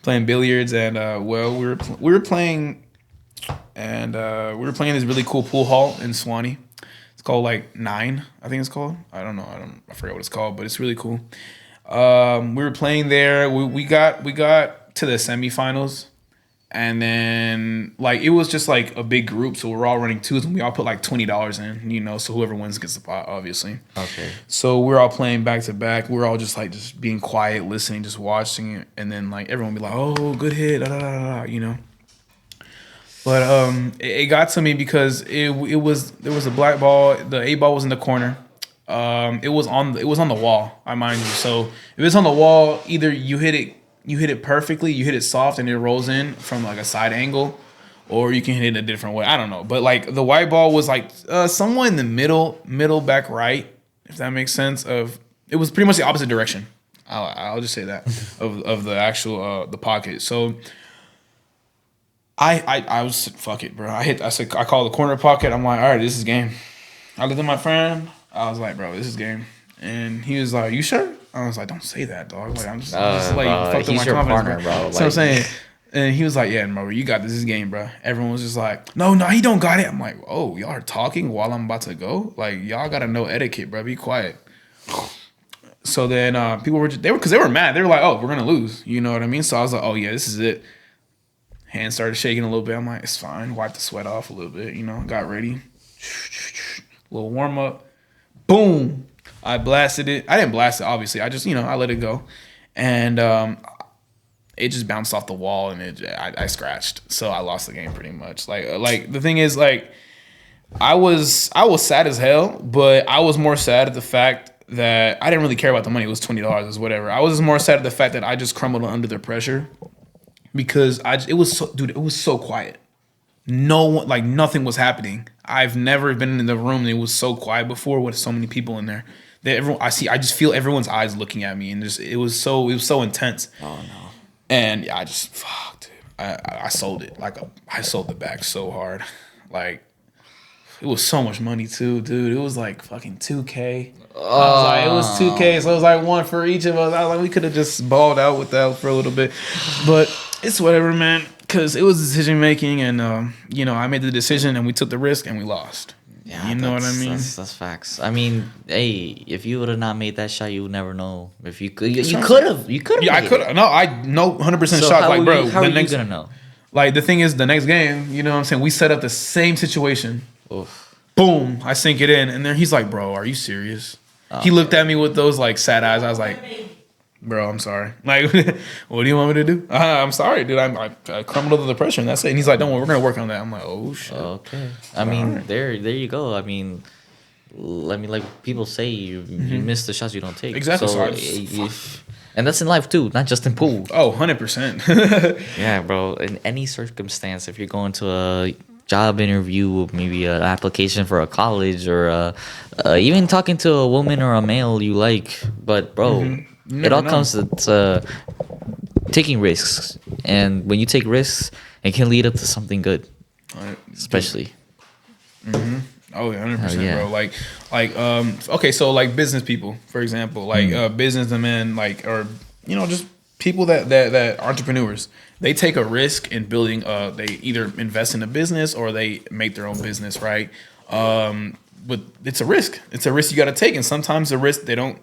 playing billiards, and we were playing, and we were playing this really cool pool hall in Swanee. It's called like Nine, I think it's called. I don't know. I forget what it's called, but it's really cool. We were playing there. We got to the semifinals, and then like it was just like a big group, so we're all running twos, and we all put like $20 in, so whoever wins gets the pot, obviously. Okay. So we're all playing back to back. We're all just like just being quiet, listening, just watching it, and then like everyone would be like, "Oh, good hit," da, da, da, da. But it got to me because there was a black ball. The 8 ball was in the corner. It was on the wall. I mind you. So if it's on the wall, either you hit it perfectly, you hit it soft, and it rolls in from like a side angle, or you can hit it a different way. I don't know. But like the white ball was like somewhere in the middle back right, if that makes sense. It was pretty much the opposite direction. I'll just say that of the actual the pocket. So. I was fuck it, bro. I called the corner pocket. I'm like, all right, this is game. I looked at my friend. I was like, bro, this is game. And he was like, you sure? I was like, don't say that, dog. Like I'm just like fucked up my confidence, partner, bro. So I'm saying, and he was like, yeah, bro, you got this. This is game, bro. Everyone was just like, no, he don't got it. I'm like, oh, y'all are talking while I'm about to go. Like y'all gotta know etiquette, bro. Be quiet. So then people were because they were mad. They were like, oh, we're gonna lose. You know what I mean? So I was like, oh yeah, this is it. Hands started shaking a little bit. I'm like, it's fine. Wiped the sweat off a little bit, got ready. Little warm up. Boom. I blasted it. I didn't blast it, obviously. I just, I let it go. And it just bounced off the wall and I scratched. So I lost the game pretty much. Like the thing is, like, I was sad as hell, but I was more sad at the fact that I didn't really care about the money. It was $20, it was whatever. I was more sad at the fact that I just crumbled under the pressure. Because it was so quiet. No one, like nothing was happening. I've never been in the room and it was so quiet before with so many people in there. I just feel everyone's eyes looking at me, and it was so intense. Oh no. And yeah, I just fucked. I sold it I sold the bag so hard, like it was so much money too, dude. It was like fucking $2K. I was like, it was $2K, so it was like one for each of us. I was like, we could have just balled out with that for a little bit, but it's whatever, man. Because it was decision making, and I made the decision, and we took the risk, and we lost. Yeah, you know what I mean. That's facts. I mean, hey, if you would have not made that shot, you would never know. If you could, you could have. Yeah, I could have. No, I know 100% shot. Like, bro, how are you gonna know? Like the thing is, the next game, you know what I'm saying? We set up the same situation. Oof. Boom, I sink it in, and then he's like, "Bro, are you serious?" He looked at me with those like sad eyes. I was like, "Bro, I'm sorry. Like, what do you want me to do? I'm sorry, dude. I crumbled under the pressure, and that's it." And he's like, "Don't worry, we're gonna work on that." I'm like, "Oh shit." Okay. I mean, right. there you go. I mean, like people say, you miss the shots you don't take. Exactly. So and that's in life too, not just in pool. Oh, 100%. Yeah, bro. In any circumstance, if you're going to a job interview, maybe an application for a college, or even talking to a woman or a male you like, but bro, it all comes to taking risks, and when you take risks, it can lead up to something good, especially. Oh yeah, 100%, bro. Okay, so like business people, for example, like businessmen, like, or just people that entrepreneurs. They take a risk in building. They either invest in a business or they make their own business, right? But it's a risk. It's a risk you got to take, and sometimes the risk they don't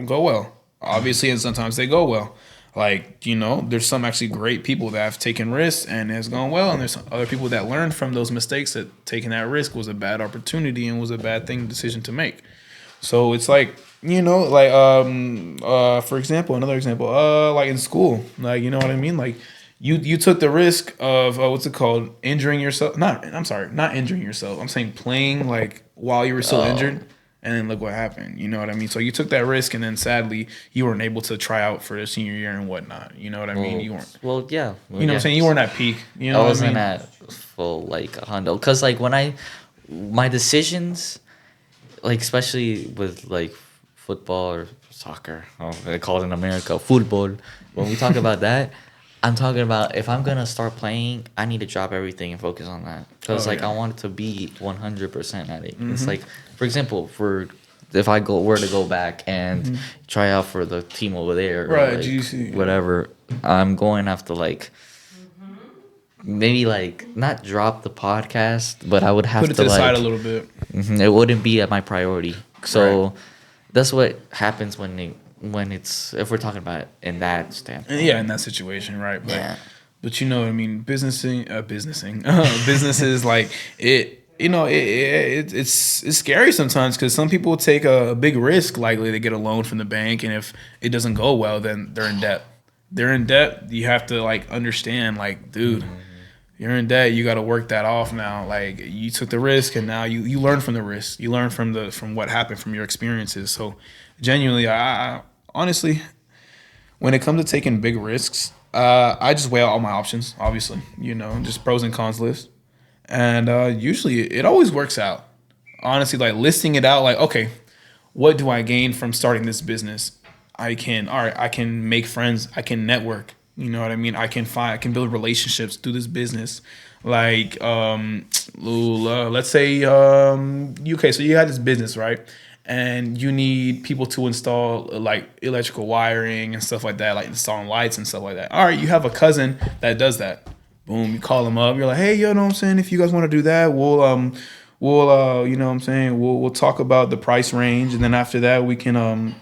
go well, obviously, and sometimes they go well. Like, there's some actually great people that have taken risks and has gone well, and there's some other people that learned from those mistakes that taking that risk was a bad opportunity and was a bad decision to make. So it's like, for example, another example, like in school, like, you know what I mean? Like you took the risk of, what's it called? Injuring yourself. Not injuring yourself. I'm saying playing like while you were still injured. And then look what happened. You know what I mean? So you took that risk, and then sadly you weren't able to try out for the senior year and whatnot. You know what I mean? You weren't. Well, yeah. You know what I'm saying? You weren't at peak. You know I wasn't at full like hundo. Because like when my decisions, like especially with like football or soccer, they call it in America football. When we talk about that, I'm talking about if I'm gonna start playing, I need to drop everything and focus on that. Because I want to be 100% at it. It's like, for example, if I were to go back and try out for the team over there, right? Or like whatever, I'm going to have to like maybe like not drop the podcast, but I would have Put it to to the like side a little bit. it wouldn't be at my priority. So Right. that's what happens when it's if we're talking about it in that standpoint. Yeah, in that situation, right? But Yeah. but you know what I mean, businesses like it. You know, it's scary sometimes because some people take a big risk, likely to get a loan from the bank, and if it doesn't go well, then they're in debt. They're in debt. You have to like understand, like, dude, you're in debt. You got to work that off now. Like, you took the risk, and now you learn from the risk. You learn from what happened from your experiences. So, genuinely, I honestly, when it comes to taking big risks, I just weigh out all my options. Obviously, you know, just pros and cons list, and usually it always works out. Honestly, like listing it out, like, okay, what do I gain from starting this business? I can make friends, I can network. You know what I mean? I can build relationships through this business. Like, let's say, okay, so you had this business, right? And you need people to install like electrical wiring and stuff like that, like installing lights and stuff like that. All right, you have a cousin that does that. Boom, you call them up. You're like, hey, you know what I'm saying? If you guys want to do that, you know what I'm saying? We'll talk about the price range, and then after that, we can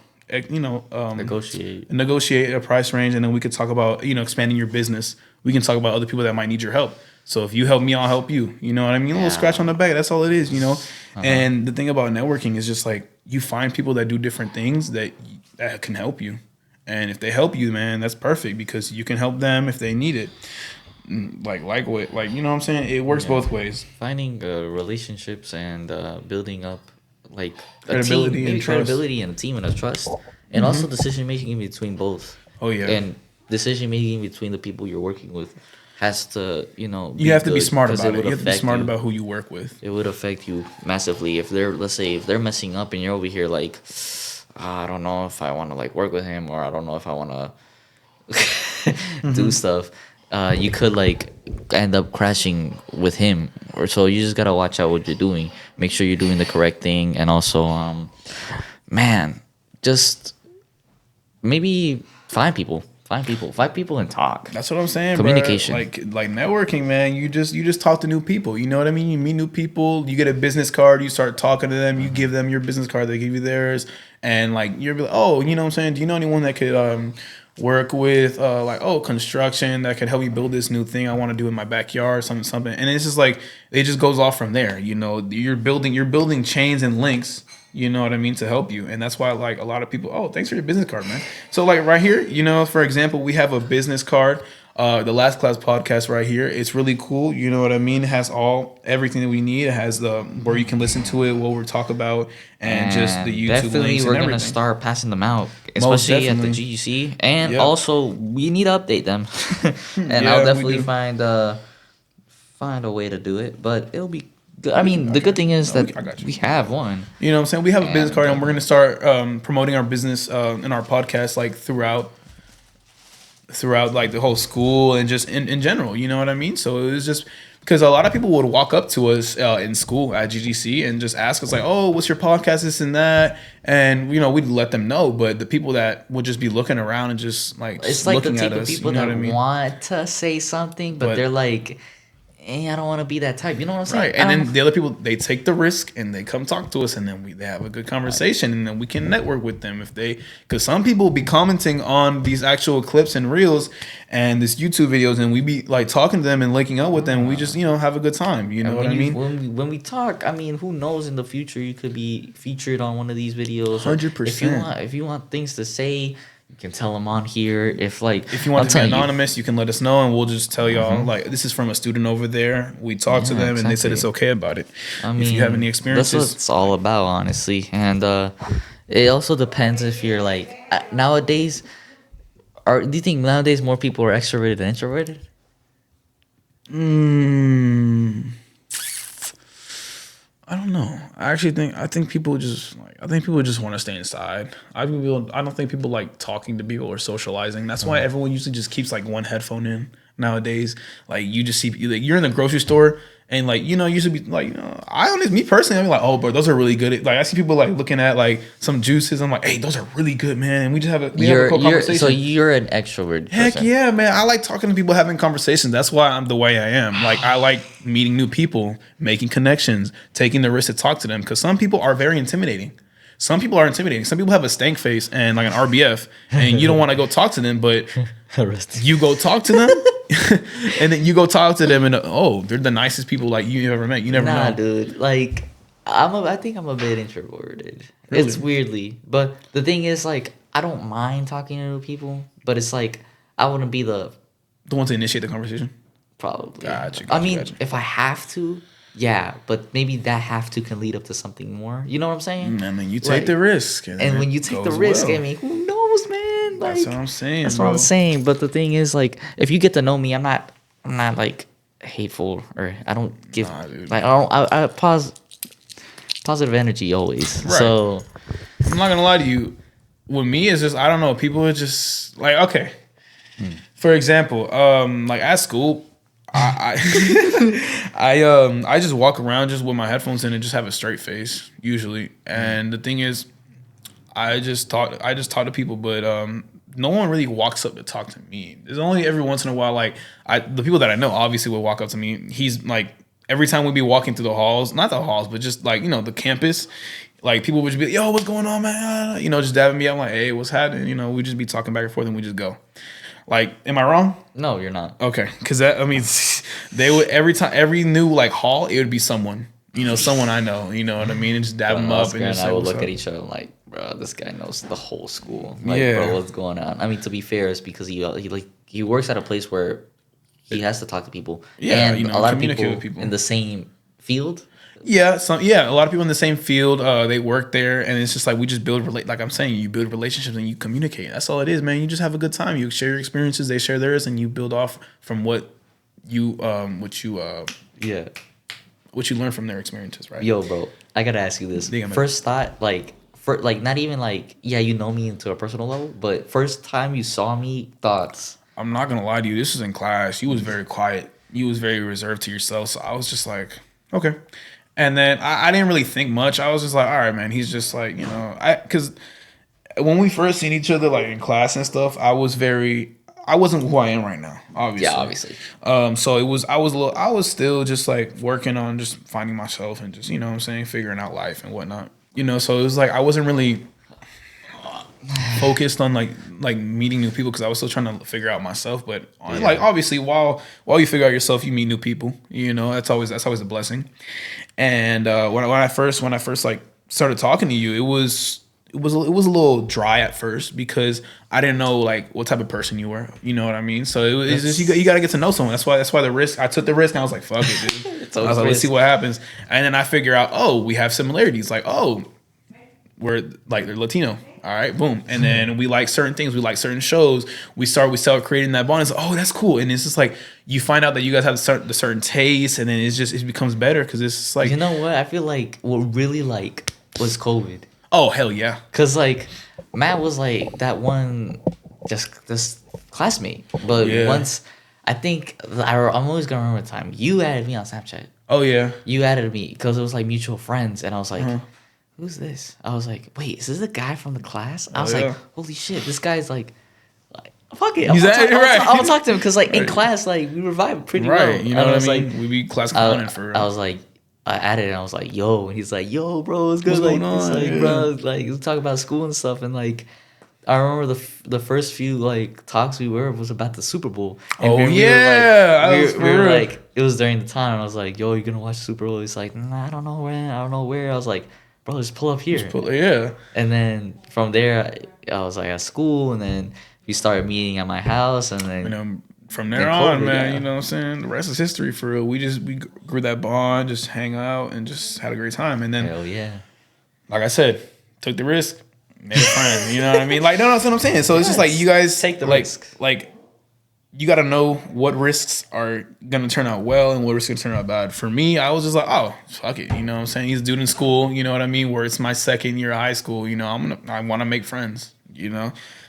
negotiate a price range, and then we could talk about, you know, expanding your business. We can talk about other people that might need your help. So if you help me, I'll help you. You know what I mean? A little scratch on the back. That's all it is, you know? And the thing about networking is just like you find people that do different things that can help you. And if they help you, man, that's perfect because you can help them if they need it. Like you know what I'm saying? It works both ways. Finding relationships and building up like Credibility a team, maybe and trust. credibility and a team and a trust, and also decision making in between both. Oh yeah. And decision making between the people you're working with has to, you know, You have to be smart about it. would You have to be affect smart you. about who you work with. It would affect you massively if they're, let's say, if they're messing up and you're over here like, I don't know if I want to like work with him, or I don't know if I want to do stuff. You could like end up crashing with him, or so you just gotta watch out what you're doing. Make sure you're doing the correct thing, and also, man, just maybe find people, and talk. That's what I'm saying. Communication. Bruh. Like networking, man. You just talk to new people. You know what I mean? You meet new people. You get a business card. You start talking to them. You give them your business card. They give you theirs. And like you're like, oh, you know what I'm saying? Do you know anyone that could work with construction that could help me build this new thing I want to do in my backyard, something. And it's just like it just goes off from there. You know, you're building chains and links. You know what I mean, to help you. And that's why like a lot of people, oh, thanks for your business card, man. So like right here, you know, for example, we have a business card. The Last Class podcast right here. It's really cool. You know what I mean? It has everything that we need. It has the where you can listen to it, what we're talking about, and just the YouTube definitely links and we're everything. gonna start passing them out, especially at the definitely. GUC, and Yep. also we need to update them. And Yeah, I'll we definitely do. find a way to do it, but it'll be good. I mean, the good thing is I that got you. we have one. You know what I'm saying? We have a business And, card, and we're gonna start promoting our business in our podcast, like throughout like the whole school and just in general. You know what I mean? So it was just because a lot of people would walk up to us in school at GGC and just ask us like, "Oh, what's your podcast? This and that," and you know we'd let them know. But the people that would just be looking around and just like It's like the looking type at of us, people you know that what I mean? want to say something, but But- they're like, I don't want to be that type. You know what I'm saying? Right, and then the other people, they take the risk and they come talk to us, and then they have a good conversation, and then we can network with them because some people be commenting on these actual clips and reels and this YouTube videos, and we be like talking to them and linking up with them. And we just have a good time. You know what I mean? When we talk, I mean, who knows? In the future, you could be featured on one of these videos. 100%. If you want things to say, you can tell them on here. If If you want to be anonymous, you can let us know, and we'll just tell y'all like this is from a student over there. We talked to Yeah, them, and they said exactly. it's okay about it. I mean, if you have any that's experiences, what it's all about, honestly. And it also depends if you're like nowadays. Do you think nowadays more people are extroverted than introverted? I don't know. I think people just want to stay inside. I don't think people like talking to people or socializing. That's why everyone usually just keeps like one headphone in nowadays. Like you just see you're in the grocery store And like, you should be like, me personally, I'm like, oh, bro, those are really good. Like I see people like looking at like some juices. I'm like, hey, those are really good, man. And we just have a cool conversation. So you're an extrovert. Heck yeah, man. I like talking to people, having conversations. That's why I'm the way I am. Like I like meeting new people, making connections, taking the risk to talk to them. Because some people are very intimidating. Some people are intimidating. Some people have a stank face and like an RBF, and you don't want to go talk to them, but you go talk to them, and then you go talk to them, and they're the nicest people like you ever met. You never know, dude. Like I think I'm a bit introverted. Really? It's weirdly, but the thing is, like, I don't mind talking to new people, but it's like I wouldn't be the one to initiate the conversation. Probably. Gotcha. I mean, if I have to. Yeah, but maybe that have to can lead up to something more. You know what I'm saying? I mean, you take the risk. And when you take the risk, I mean, who knows, man? Like, that's what I'm saying. That's what I'm saying. But the thing is, like, if you get to know me, I'm not like hateful, or I don't give like I positive energy always. Right. So I'm not gonna lie to you. With me, it's just I don't know. People are just like, okay. For example, like at school. I just walk around just with my headphones in and just have a straight face usually. And the thing is, I just talk to people, but no one really walks up to talk to me. There's only every once in a while, like the people that I know obviously will walk up to me. He's like every time we'd be walking through the halls, not the halls, but just like the campus. Like people would just be like, yo, what's going on, man? Just dabbing me. I'm like, hey, what's happening? We just be talking back and forth and we just go. Like, am I wrong? No, you're not. Okay, because they would every new like hall, it would be someone, someone I know, you know what I mean, and just dab them up. And I would look at each other like, bro, this guy knows the whole school. Like, bro, what's going on? I mean, to be fair, it's because he works at a place where he has to talk to people. Yeah, and a lot of people in the same field. Yeah, a lot of people in the same field, they work there, and it's just like we just like I'm saying, you build relationships and you communicate. That's all it is, man. You just have a good time. You share your experiences, they share theirs, and you build off from what you learn from their experiences, right? Yo, bro, I gotta ask you this. First thought, not even like, yeah, you know me into a personal level, but first time you saw me, thoughts. I'm not gonna lie to you. This was in class. You was very quiet. You was very reserved to yourself. So I was just like, okay. And then I didn't really think much. I was just like, all right, man. He's just like, because when we first seen each other like in class and stuff, I wasn't who I am right now, obviously. Yeah, obviously. So I was still just like working on just finding myself and just, what I'm saying, figuring out life and whatnot. So it was like I wasn't really focused on like meeting new people because I was still trying to figure out myself. But like obviously while you figure out yourself, you meet new people. That's always a blessing. And when I first like started talking to you, it was a little dry at first because I didn't know like what type of person you were. You know what I mean? So it's just you got to get to know someone. That's why the risk. I took the risk and I was like, fuck it, dude. I was like, let's see what happens. And then I figure out, oh, we have similarities. Like, oh, we're like they're Latino. All right, boom. And then we like certain things. We like certain shows. We start creating that bond. It's like, oh, that's cool. And it's just like you find out that you guys have the certain taste, and then it becomes better because it's just like, you know what? I feel like what really was COVID. Oh hell yeah! Cause like Matt was like that one, just this classmate. But once I think I'm always gonna remember the time you added me on Snapchat. Oh yeah. You added me because it was like mutual friends, and I was like. Who's this? I was like, wait, is this the guy from the class? I was like, holy shit, this guy's like fuck it. I'm gonna talk to him because like in class, like we were vibing pretty well. You know what I mean? Like, we be class clowning for. I was like, I added it and I was like, yo, and he's like, yo, bro, it's good. What's going on? Like, bro, like we talk about school and stuff, and like I remember the first few like talks was about the Super Bowl. And we were like, it was during the time, and I was like, yo, you gonna watch Super Bowl? He's like, nah, I don't know when, I don't know where. I was like, bro, just pull up here. And then from there, I was like at school, and then we started meeting at my house, and then from there on, man, you know what I'm saying? The rest is history for real. We grew that bond, just hang out, and just had a great time. And then, hell yeah, like I said, took the risk, made a friend. You know what I mean? Like, no, that's what I'm saying. So it's just like you guys take the risk. Like, you got to know what risks are going to turn out well and what risks are going to turn out bad. For me, I was just like, oh, fuck it. You know what I'm saying? He's a dude in school, you know what I mean? Where it's my second year of high school, I want to make friends,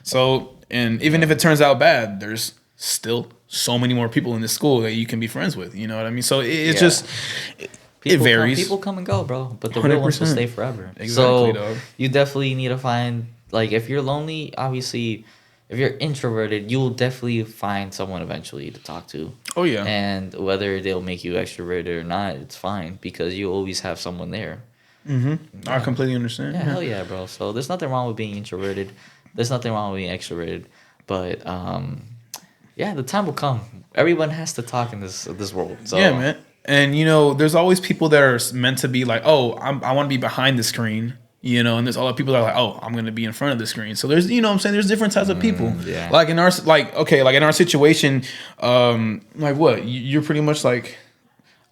So, and even if it turns out bad, there's still so many more people in this school that you can be friends with. You know what I mean? So it's just it varies. People come and go, bro, but the real ones will stay forever. Exactly, so dog. you definitely need to find, like, if you're lonely, obviously, if you're introverted, you'll definitely find someone eventually to talk to. Oh yeah. And whether they'll make you extroverted or not, it's fine because you always have someone there. Mm-hmm. I completely understand. Yeah, hell yeah, bro. So there's nothing wrong with being introverted. There's nothing wrong with being extroverted. But yeah, the time will come. Everyone has to talk in this world. So. Yeah, man. And there's always people that are meant to be like, oh, I want to be behind the screen, and there's other people that are like, oh, I'm going to be in front of the screen. So there's, what I'm saying, there's different types of people. Yeah. Like in our situation, like what? You're pretty much like,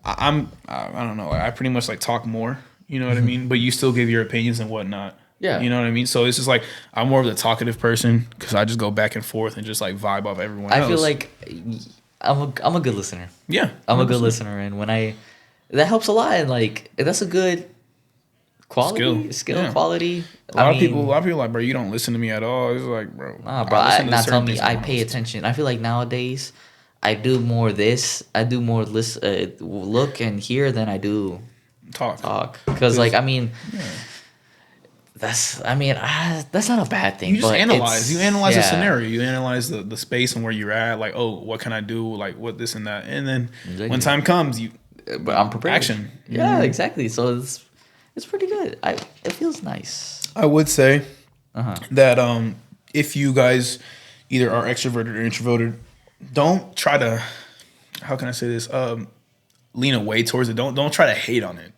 I don't know. I pretty much like talk more, you know what I mean? But you still give your opinions and whatnot. Yeah. You know what I mean? So it's just like, I'm more of the talkative person because I just go back and forth and just like vibe off everyone else. I feel like I'm a good listener. Yeah. I'm a good listener. And that helps a lot. And like, that's a good quality, skill Yeah. quality. A lot of people are like, bro, you don't listen to me at all. It's like, bro. Nah, bro. Not tell me I pay attention. I feel like nowadays I do more look and hear than I do talk. Because like, I mean, that's not a bad thing. You just analyze. You analyze the yeah. scenario. You analyze the space and where you're at. Like, oh, what can I do? Like, what this and that. And then when time comes, but I'm prepared. Action. Yeah, exactly. So it's pretty good. It feels nice. I would say that if you guys either are extroverted or introverted, don't try to, how can I say this? Lean away towards it. Don't try to hate on it.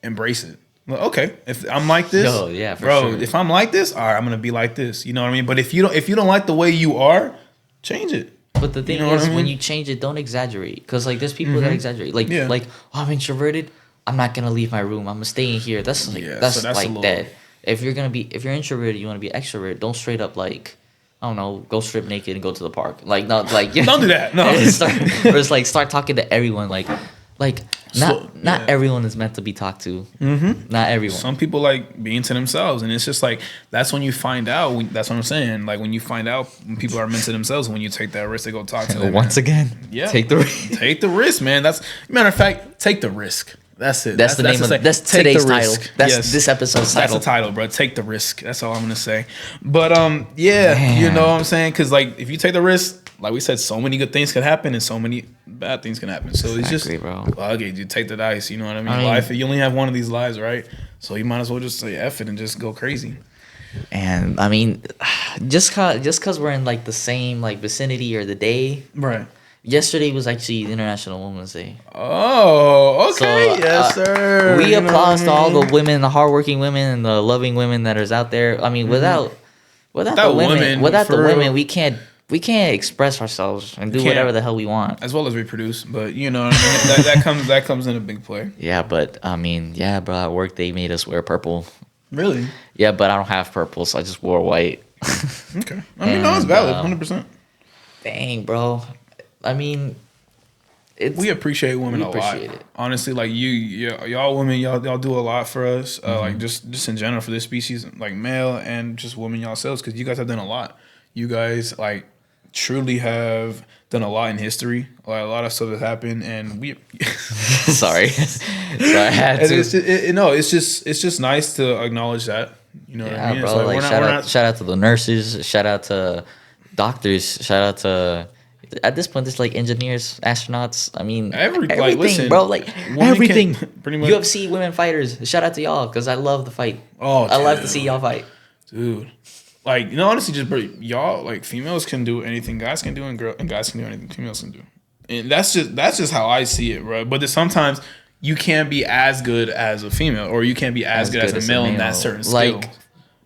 Embrace it. Well, okay, if I'm like this, bro, sure. if I'm like this, all right, I'm gonna be like this. You know what I mean? But if you don't like the way you are, change it. But the thing is, when you change it, don't exaggerate. Because like, there's people that exaggerate. Like, oh, I'm introverted. I'm not gonna leave my room. I'm gonna stay in here. That's like that's like that. If you're introverted, you want to be extrovert. Don't straight up like, I don't know, go strip naked and go to the park. Like, not like don't do that. No, start talking to everyone. Not everyone is meant to be talked to. Mm-hmm. Not everyone. Some people like being to themselves, and it's just like that's when you find out. That's what I'm saying. Like when you find out when people are meant to themselves, when you take that risk to go talk to them. Once again, take the risk. Take the risk, man. That's matter of fact, take the risk. That's it. That's today's title. That's this episode's title. That's the title, bro. Take the risk. That's all I'm gonna say. But yeah, man. You know what I'm saying? Because like if you take the risk, like we said, so many good things can happen and so many bad things can happen. So it's just, okay, you take the dice. You know what I mean? Life. You only have one of these lives, right? So you might as well just say F it and just go crazy. And I mean, just cause we're in like the same like vicinity or the day, right? Yesterday was actually International Women's Day. Oh, okay, so, yes, sir. We applaud to all the women, the hardworking women, and the loving women that is out there. I mean, without the women, we can't express ourselves and do whatever the hell we want, as well as reproduce. But you know, what I mean? that comes in a big play. Yeah, but I mean, bro, at work they made us wear purple. Really? Yeah, but I don't have purple, so I just wore white. Okay, I mean, no, it's valid, 100%. Dang, bro. I mean, we appreciate women a lot. Honestly, like y'all women, y'all do a lot for us. Like just in general for this species, like male and just women yourselves, because you guys have done a lot. You guys like truly have done a lot in history. Like, a lot of stuff has happened, and we. Sorry, I had to. It's just nice to acknowledge that. You know what I mean? Bro. Like, shout out to the nurses. Shout out to doctors. Shout out to. At this point, there's like engineers, astronauts. I mean, everything, like, listen, bro. Like everything. Pretty much. UFC women fighters. Shout out to y'all because I love the fight. Oh, I love to see y'all fight, dude. Like, honestly, just y'all, like, females can do anything guys can do, and guys can do anything females can do, and that's just how I see it, bro. But sometimes you can't be as good as a female, or you can't be as good as a male in that certain skill. Like,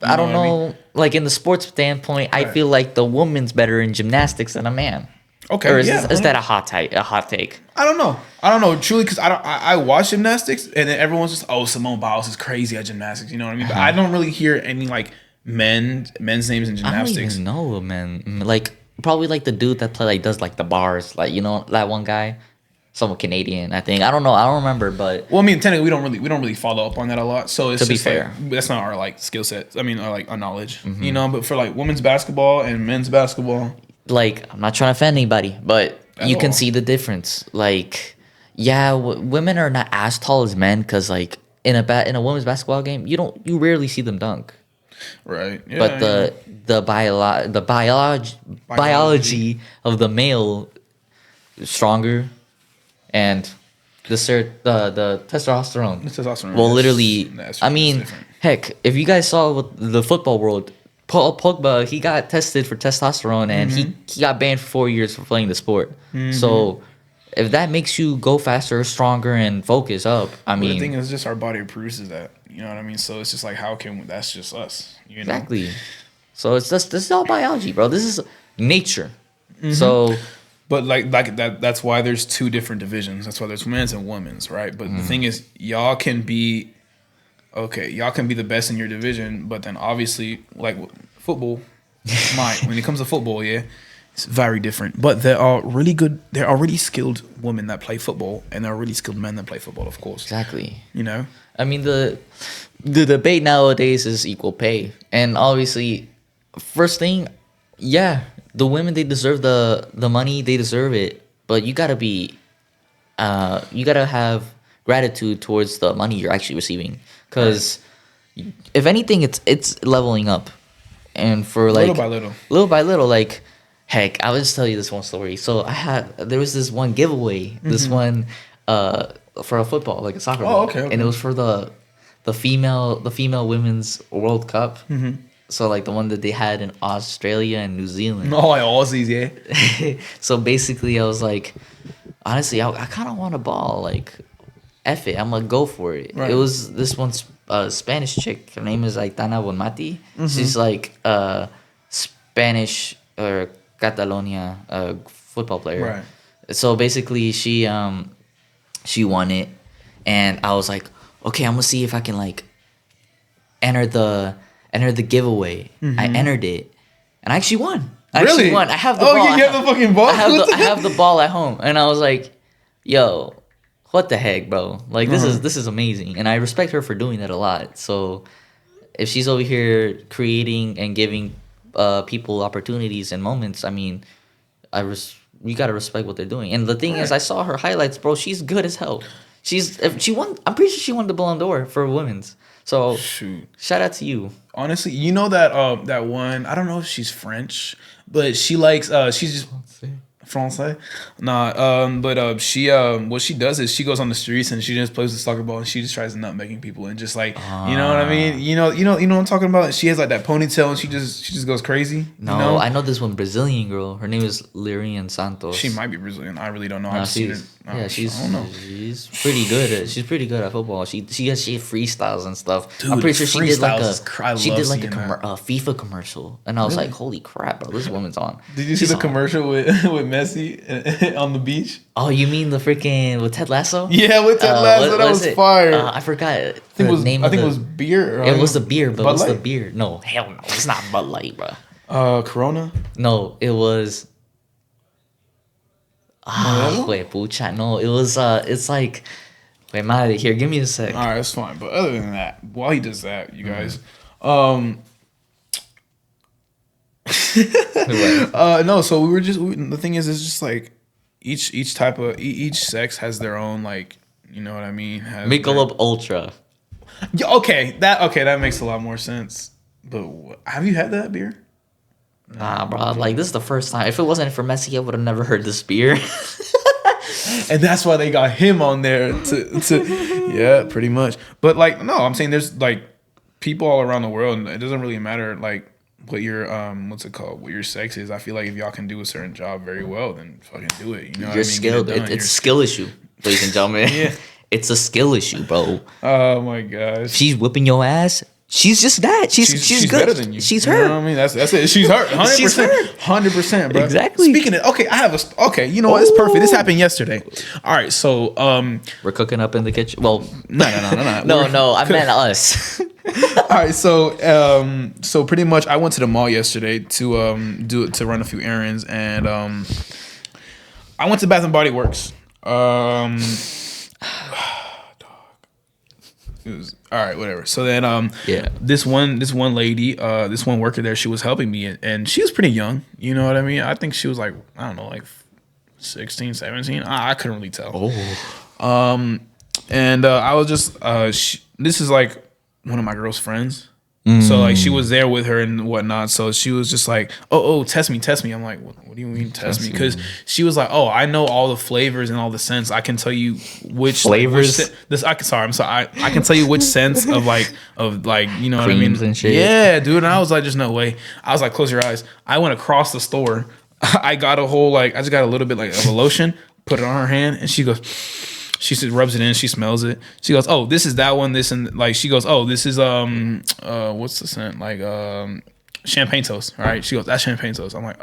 I don't know. I mean? Like in the sports standpoint, I feel like the woman's better in gymnastics than a man. Okay, or is that a hot take? I don't know, truly, because I watch gymnastics, and then everyone's just, oh, Simone Biles is crazy at gymnastics. You know what I mean? But I don't really hear any like men's names in gymnastics. I don't even know, man. Like probably like the dude that does like the bars, like, you know, that one guy, someone Canadian, I think. I don't know. I don't remember, but well, I mean, technically, we don't really follow up on that a lot. So it's to be fair, like, that's not our like skill set. I mean, our knowledge. You know, but for like women's basketball and men's basketball. like, I'm not trying to offend anybody, but At you can all. see the difference. Like, yeah, women are not as tall as men because, like, in a women's basketball game, you rarely see them dunk. Right. Yeah. But biology of the male is stronger, and the testosterone The testosterone. will is- literally. that's- I that's mean, different. heck, if you guys saw with the football world, Paul Pogba, he got tested for testosterone and he got banned for 4 years for playing the sport. So if that makes you go faster, stronger, and focus up, I Well, the mean, thing is, just our body produces that. You know what I mean? So it's just like, how can that's just us? You know? exactly. So it's just this is all biology, bro. This is nature. So But like that. That's why there's two different divisions. That's why there's men's and women's, right? But the thing is, y'all can be the best in your division, but then obviously, like football, when it comes to football, yeah, it's very different. But there are really skilled women that play football, and there are really skilled men that play football, of course. exactly. You know, I mean the debate nowadays is equal pay, and obviously, first thing, yeah, the women they deserve the money, they deserve it, but you gotta have gratitude towards the money you're actually receiving, because if anything, it's leveling up, and for like little by little, like. Heck, I'll just tell you this one story. So there was this one giveaway, this one for a football, like a soccer ball. okay. And it was for the female women's World Cup. So like the one that they had in Australia and New Zealand. oh, Aussies, yeah. So basically I was like, honestly, I kind of want a ball, like F it, I'm gonna go for it. Right. It was this one Spanish chick, her name is like Tana Bonmati. She's like Spanish or Catalonia football player. Right. So basically she won it, and I was like, okay, I'm gonna see if I can like enter the giveaway. I entered it, and I actually won. I actually won. I have the ball. Oh, you have the fucking ball? I have the ball at home, and I was like, yo, what the heck, bro? Like this is amazing, and I respect her for doing that a lot. So if she's over here creating and giving people opportunities and moments, I mean, you gotta respect what they're doing. And the thing is, I saw her highlights, bro. She's good as hell. She won. I'm pretty sure she won the Ballon d'Or for women's. So Shoot. shout out to you. Honestly, you know that one. I don't know if she's French, but she likes. She's just Francais. Nah. But she what she does is she goes on the streets and she just plays the soccer ball and she just tries nutmegging people and just like you know what I mean. You know what I'm talking about. She has like that ponytail and she just goes crazy. No, you know? I know this one Brazilian girl. Her name is Lyrian Santos. She might be Brazilian. I really don't know. No, I've seen she's it. I she's don't know. she's pretty good at football. She freestyles and stuff. Dude, I'm pretty sure she did like freestyles is I a love a seeing that. FIFA commercial, and I was like, holy crap, bro, this woman's on. Did you see She's the on. commercial with Messi on the beach? Oh, you mean the freaking with Ted Lasso? Yeah, with Ted Lasso, that was fire. I forgot I think it was beer. It was the beer, but what's the Light? beer? No, hell no, it's not Bud Light, bro. Corona. No, it was. Wait, pucha. No, it was. It's like. Wait, madre. Here, give me a sec. All right, that's fine. But other than that, while he does that, you guys, no. So the thing is, it's just like each type of each sex has their own like, you know what I mean? Michelob Ultra. Yeah, okay, that makes a lot more sense. But have you had that beer? Nah, bro. Like this is the first time. If it wasn't for Messi, I would have never heard this beer. And that's why they got him on there to yeah, pretty much. But like, no, I'm saying there's like people all around the world, and it doesn't really matter like what your what your sex is. I feel like if y'all can do a certain job very well, then fucking do it. You know, You're skilled. It's a skill issue, ladies and gentlemen. Yeah. It's a skill issue, bro. Oh my gosh. She's whipping your ass. She's just that. She's good. Better than you. She's You her. know what I mean? That's it. She's her. 100%. She's her. 100%, bro. Exactly. Speaking of, okay, you know what? It's perfect. This happened yesterday. All right, so We're cooking up in the kitchen. Well, no. no. I meant us. All right, so pretty much, I went to the mall yesterday to run a few errands, and I went to Bath and Body Works. was all right, whatever. So then, Yeah. this one lady, this one worker there, she was helping me, and she was pretty young. You know what I mean? I think she was like, I don't know, like 16, 17. I couldn't really tell. And I was just, this is like one of my girl's friends. So like she was there with her and whatnot. So she was just like, oh, test me. I'm like, what do you mean test me? Because she was like, oh, I know all the flavors and all the scents. I can tell you which flavors. I can tell you which scents of like you know Creams what I mean? And shit. Yeah, dude. And I was like, just no way. I was like, close your eyes. I went across the store. I got a whole I just got a little bit like of a lotion, put it on her hand, and she goes. She rubs it in. She smells it. She goes, "Oh, this is that one. This and like." She goes, "Oh, this is what's the scent? Like champagne toast." All right. She goes, "That's champagne toast." I'm like,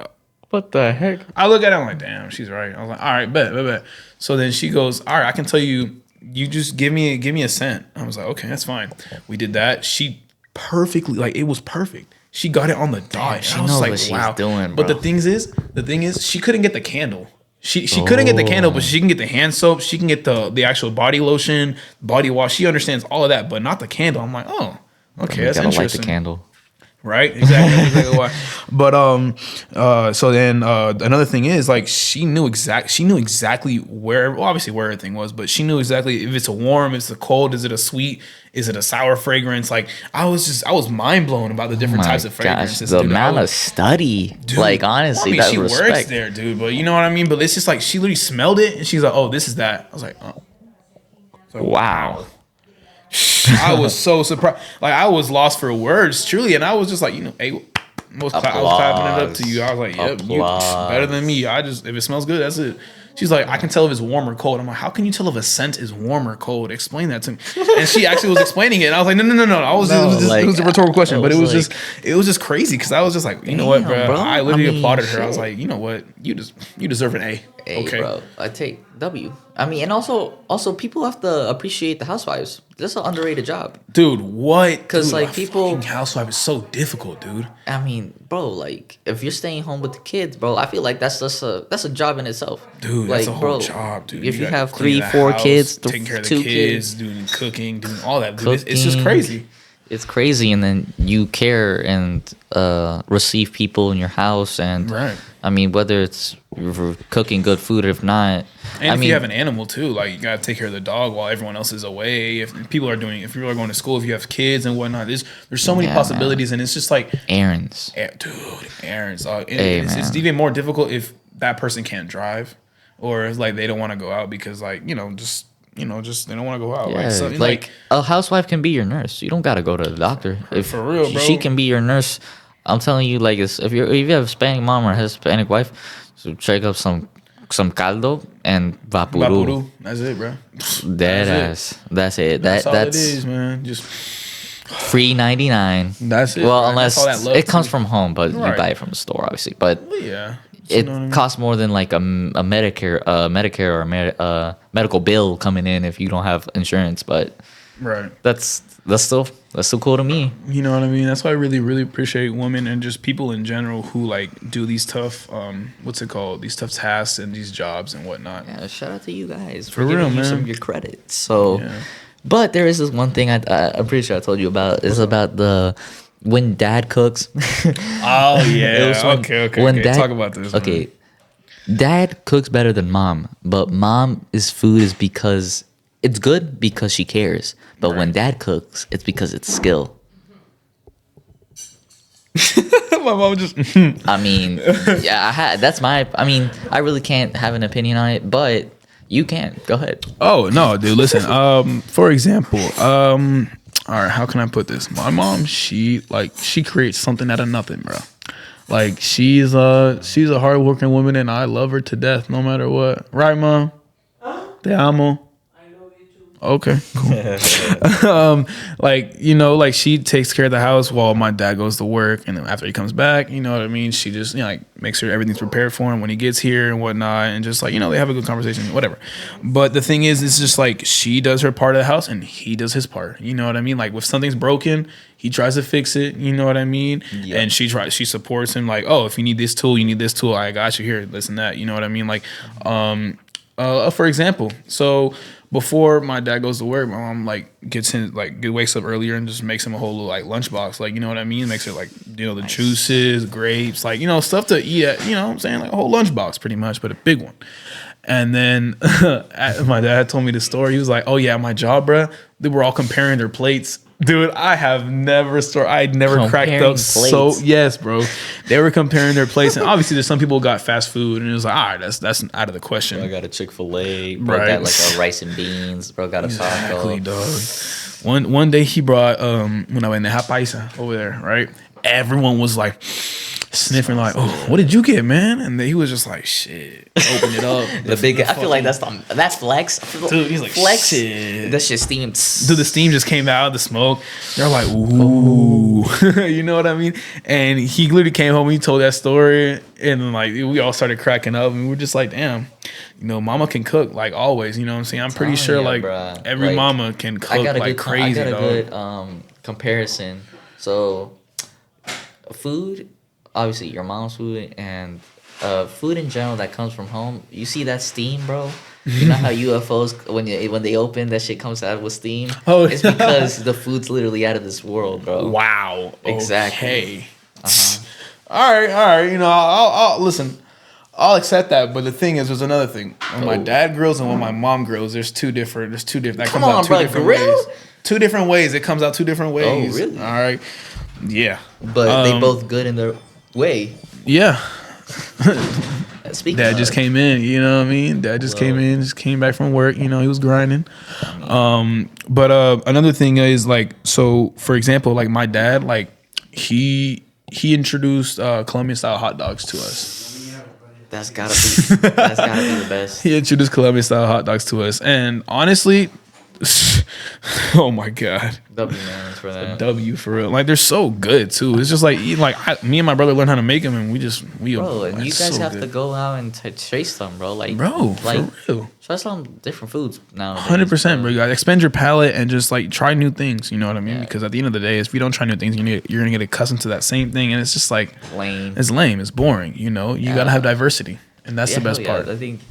What the heck? I look at it. I'm like, "Damn, she's right." I was like, "All right, bet." So then she goes, "All right, I can tell you. You just give me a scent." I was like, "Okay, that's fine." We did that. She perfectly it was perfect. She got it on the dot. She I was knows like, what she's wow. doing, But bro. the thing is, she couldn't get the candle. She couldn't get the candle, but she can get the hand soap. She can get the actual body lotion, body wash. She understands all of that, but not the candle. I'm like, oh, okay, that's gotta light interesting. the candle. Right? Exactly why. But so then another thing is like she knew exactly where obviously where everything was, but she knew exactly if it's a warm, if it's a cold, is it a sweet, is it a sour fragrance? Like I was mind blown about the different types of fragrances. The dude. amount of study, like honestly, I mean, that she respect. works there, dude. But you know what I mean. But it's just like she literally smelled it, and she's like, "Oh, this is that." I was like, "Oh, Wow. I was so surprised. Like I was lost for words, truly, and I was just like, hey, I was clapping it up to you. I was like, yep, you better than me. If it smells good, that's it. She's like, I can tell if it's warm or cold. I'm like, how can you tell if a scent is warm or cold? Explain that to me. And she actually was explaining it. And I was like, no. It was a rhetorical question, but it was just crazy because I was just like, you know what, bro? I literally applauded her. I was like, you know what, you deserve an A. Hey, Okay, bro, I take W. I mean, and also people have to appreciate the housewives. That's an underrated job, dude. What? Because like people, housewife is so difficult, dude. I mean, bro, like if you're staying home with the kids, bro, I feel like that's a job in itself, dude. Like, That's a whole job, dude. If you have cleaning 3, the 4 house, kids, taking care of the 2 kids, doing cooking, doing all that, dude. It's just Cooking. crazy. It's crazy, and then you care and receive people in your house, and Right. I mean, whether it's for cooking good food, if not, And I if mean, you have an animal too, like you gotta take care of the dog while everyone else is away. If people are going to school, if you have kids and whatnot, there's so many Yeah, possibilities, and it's just like, errands. dude, errands. Hey, It's man. even more difficult if that person can't drive, or if like they don't want to go out because like just they don't want to go out. Yeah, Like, so, like a housewife can be your nurse. You don't gotta go to the doctor. If For real, bro. She can be your nurse. I'm telling you, like, if you have a Hispanic mom or a Hispanic wife, so check up some caldo and vapuru. Vapuru, that's it, bro. Dead ass. That's it. That's all That's it is, man. Just free 99. That's it. Well, bro. unless That's all that love it comes too. from home, but Right. you buy it from the store, obviously. But Yeah. it costs more than like a Medicare or a medical bill coming in if you don't have insurance. But Right. that's still cool to me. You know what I mean? That's why I really, really appreciate women and just people in general who like do these tough, these tough tasks and these jobs and whatnot. Yeah, shout out to you guys For for giving real, you man. some of your credit. So, Yeah. but there is this one thing I'm pretty sure I told you about. It's about when dad cooks. Oh yeah. It was when dad, Talk about this. Okay, man. dad cooks better than mom, but mom's food is because it's good because she cares. But when dad cooks, it's because it's skill. My mom just. I mean, yeah, I mean, I really can't have an opinion on it, but you can. Go ahead. Oh no, dude! Listen. For example, all right. How can I put this? My mom, she creates something out of nothing, bro. Like she's a hardworking woman, and I love her to death, no matter what. Right, mom? Te amo. Okay, cool. Like she takes care of the house while my dad goes to work, and then after he comes back, you know what I mean. She just like makes sure everything's prepared for him when he gets here and whatnot, and just like they have a good conversation, whatever. But the thing is, it's just like she does her part of the house and he does his part. You know what I mean? Like if something's broken, he tries to fix it. You know what I mean? Yep. And she supports him. Like, oh, if you need this tool, I got you here. Listen, that. You know what I mean? Like, for example, so before my dad goes to work, my mom like wakes up earlier and just makes him a whole little like lunchbox, like you know what I mean, makes it like the Nice. juices, grapes, like stuff to eat at, you know what I'm saying, like a whole lunchbox pretty much, but a big one. And then my dad told me the story. He was like, "Oh yeah, my job, bruh, they were all comparing their plates." Dude, I'd never cracked up Comparing so plates. yes, bro. They were comparing their plates, and obviously there's some people who got fast food, and it was like, all right, that's out of the question. Bro got a Chick-fil-A. Bro Right. got like a rice and beans. Bro got a Exactly, taco. dog. One day he brought when I went to Paisa over there, right? Everyone was like sniffing, like, "Oh, what did you get, man?" And then he was just like, "Shit, open it up." The big. I feel like that's flex. Dude, he's like, flex. "Shit." That shit steamed. Dude, the steam just came out of the smoke. They're like, "Ooh," you know what I mean? And he literally came home. He told that story, and like we all started cracking up, and we were just like, "Damn, mama can cook like always." You know what I'm saying? I'm pretty sure like bruh. every Like, mama can cook like crazy. I got a dog. good comparison. So, food, obviously your mom's food, and food in general that comes from home. You see that steam, bro? You know how UFOs when they open, that shit comes out with steam. Oh, it's because the food's literally out of this world, bro. Wow. Exactly. Okay. Uh-huh. All right. I'll listen. I'll accept that, but the thing is, there's another thing. When my dad grills and when my mom grills, there's two different. That Come comes out on, two bro, different grill? ways. Two different ways. It comes out two different ways. Oh, really? All right. Yeah. But they both good in their way. Yeah. Speaking Dad of, just came in. You know what I mean? Dad just came in. Just came back from work. He was grinding. But another thing is like, so for example, like my dad, like he introduced Colombian style hot dogs to us. that's gotta be the best. He introduced Colombian style hot dogs to us, and honestly, oh my god, W man for that. W for real. Like they're so good too. It's just like eating. Like me and my brother learned how to make them, and Bro, and like, you guys so have good. to go out and taste them, bro. Like, Bro, like, for real. try some different foods now. 100%, bro. You gotta expand your palate and just like try new things. You know what I mean? Yeah. Because at the end of the day, if you don't try new things, you're gonna get accustomed to that same thing, and it's just like Lame. It's lame. It's boring. You gotta have diversity, and that's the best hell yeah. part. I think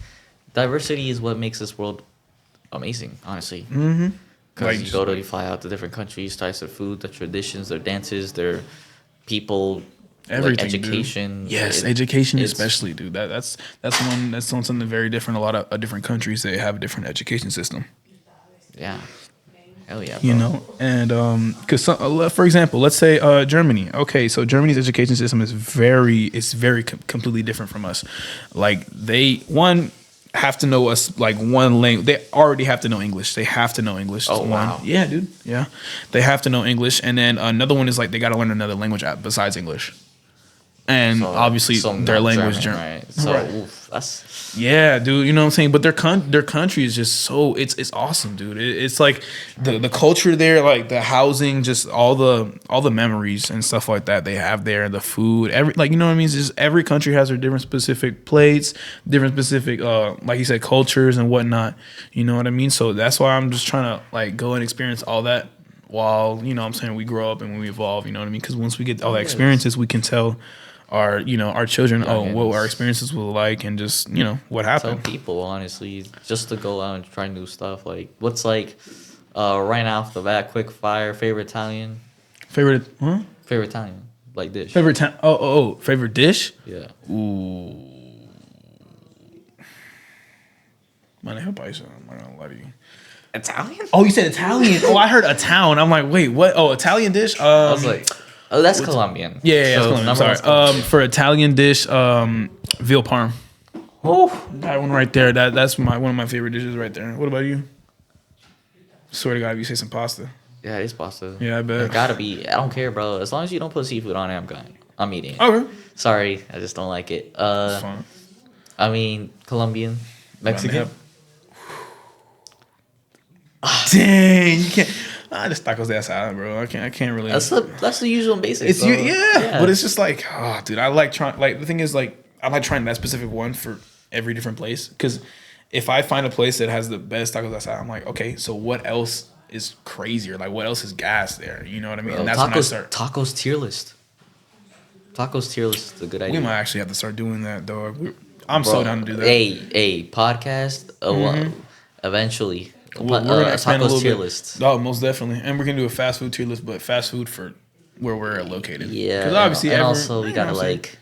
diversity is what makes this world amazing, honestly. Mm-hmm. Because you fly out to different countries, types of food, their traditions, their dances, their people, Everything, like education. Dude. Yes, It- education it's- especially, dude. That's something very different. A lot of different countries, they have a different education system. Yeah. Hell yeah, bro. And because for example, let's say Germany. Okay, so Germany's education system is very completely different from us. Like they have to know us like one language. They already have to know English. They have to know English. Oh, One. wow. Yeah, dude. Yeah, they have to know English, and then another one is like they got to learn another language besides English. And So- obviously so their not language, German, right? So Right. oof, that's Yeah, dude, you know what I'm saying? But their country is just so it's awesome, dude. It's like the culture there, like the housing, just all the memories and stuff like that they have there, the food, like you know what I mean? It's just every country has their different specific plates, different specific like you said, cultures and whatnot. You know what I mean? So that's why I'm just trying to like go and experience all that while, you know what I'm saying, we grow up and we evolve, you know what I mean? Because once we get all that experiences, we can tell our children what our experiences were like and just what some happened. people, honestly, just to go out and try new stuff. Like, what's like, right off the bat, quick fire, favorite Italian, Favorite like dish. favorite dish. Yeah. Ooh, man, I hope I'm not gonna lie to you. Italian? Oh, you said Italian. Oh, I heard a town. I'm like, wait, what? Oh, Italian dish. I was like, oh, that's Colombian. Yeah, So, Colombian. I'm number sorry. one's Colombian. For Italian dish, veal parm. Oh, That one right there. That's one of my favorite dishes right there. What about you? Swear to God, if you say some pasta. yeah, it's pasta. Yeah, I bet. It gotta be. I don't care, bro. As long as you don't put seafood on it, I'm eating it. Okay. Sorry, I just don't like it. That's fine. I mean, Colombian, Mexican. Dang, you can't. Just tacos de asada, bro. I can't really. That's the usual and basic. It's bro. yeah, but it's just like, dude, I like trying. Like the thing is, like, I like trying that specific one for every different place. Because if I find a place that has the best tacos de asada, I'm like, okay, so what else is crazier? Like, what else is gas there? You know what I mean? And that's when I start. Tacos tier list. Tacos tier list is a good idea. We might actually have to start doing that, dog. I'm so down to do that. Hey, podcast. Eventually, we're gonna expand a tacos little tier bit. list. Oh, most definitely, and we're gonna do a fast food tier list, but fast food for where we're located. Yeah, because obviously, and also we gotta like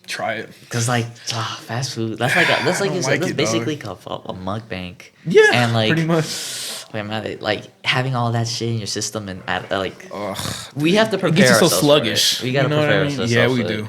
try it. Cause like fast food, that's basically a mukbang. Yeah, and like pretty much. man, like having all that shit in your system and Ugh, we have to prepare. it gets ourselves so sluggish. For it. We gotta prepare ourselves. Yeah, we do.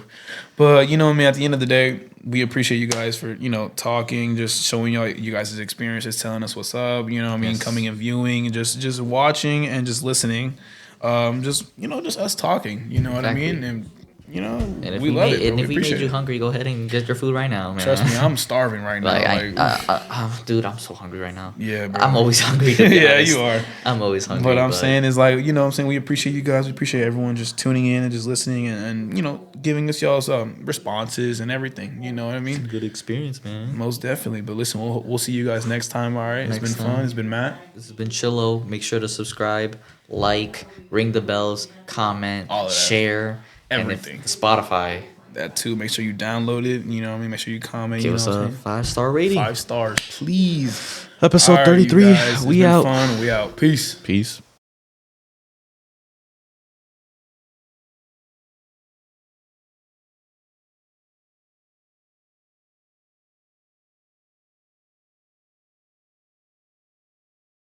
But I mean, at the end of the day, we appreciate you guys for talking, just showing you guys' experiences, telling us what's up. I mean, coming and viewing, and just watching and just listening. Just us talking. You know what I mean? And and if we love it. And if we made you hungry, go ahead and get your food right now, man. Trust me, I'm starving right now. Dude, I'm so hungry right now. Yeah, bro. I'm always hungry. Yeah, you are. I'm always hungry. But I'm saying is like, I'm saying we appreciate you guys. We appreciate everyone just tuning in and just listening and giving us y'all's responses and everything. You know what I mean? It's a good experience, man. Most definitely. But listen, we'll see you guys next time. All right. It's been fun. It's been Matt. This has been Chillo. Make sure to subscribe, like, ring the bells, comment, share. Everything. And Spotify. That too. Make sure you download it. You know what I mean? Make sure you comment. Give us a 5-star rating. 5 stars, please. Episode 33. We out. Fun. We out. Peace.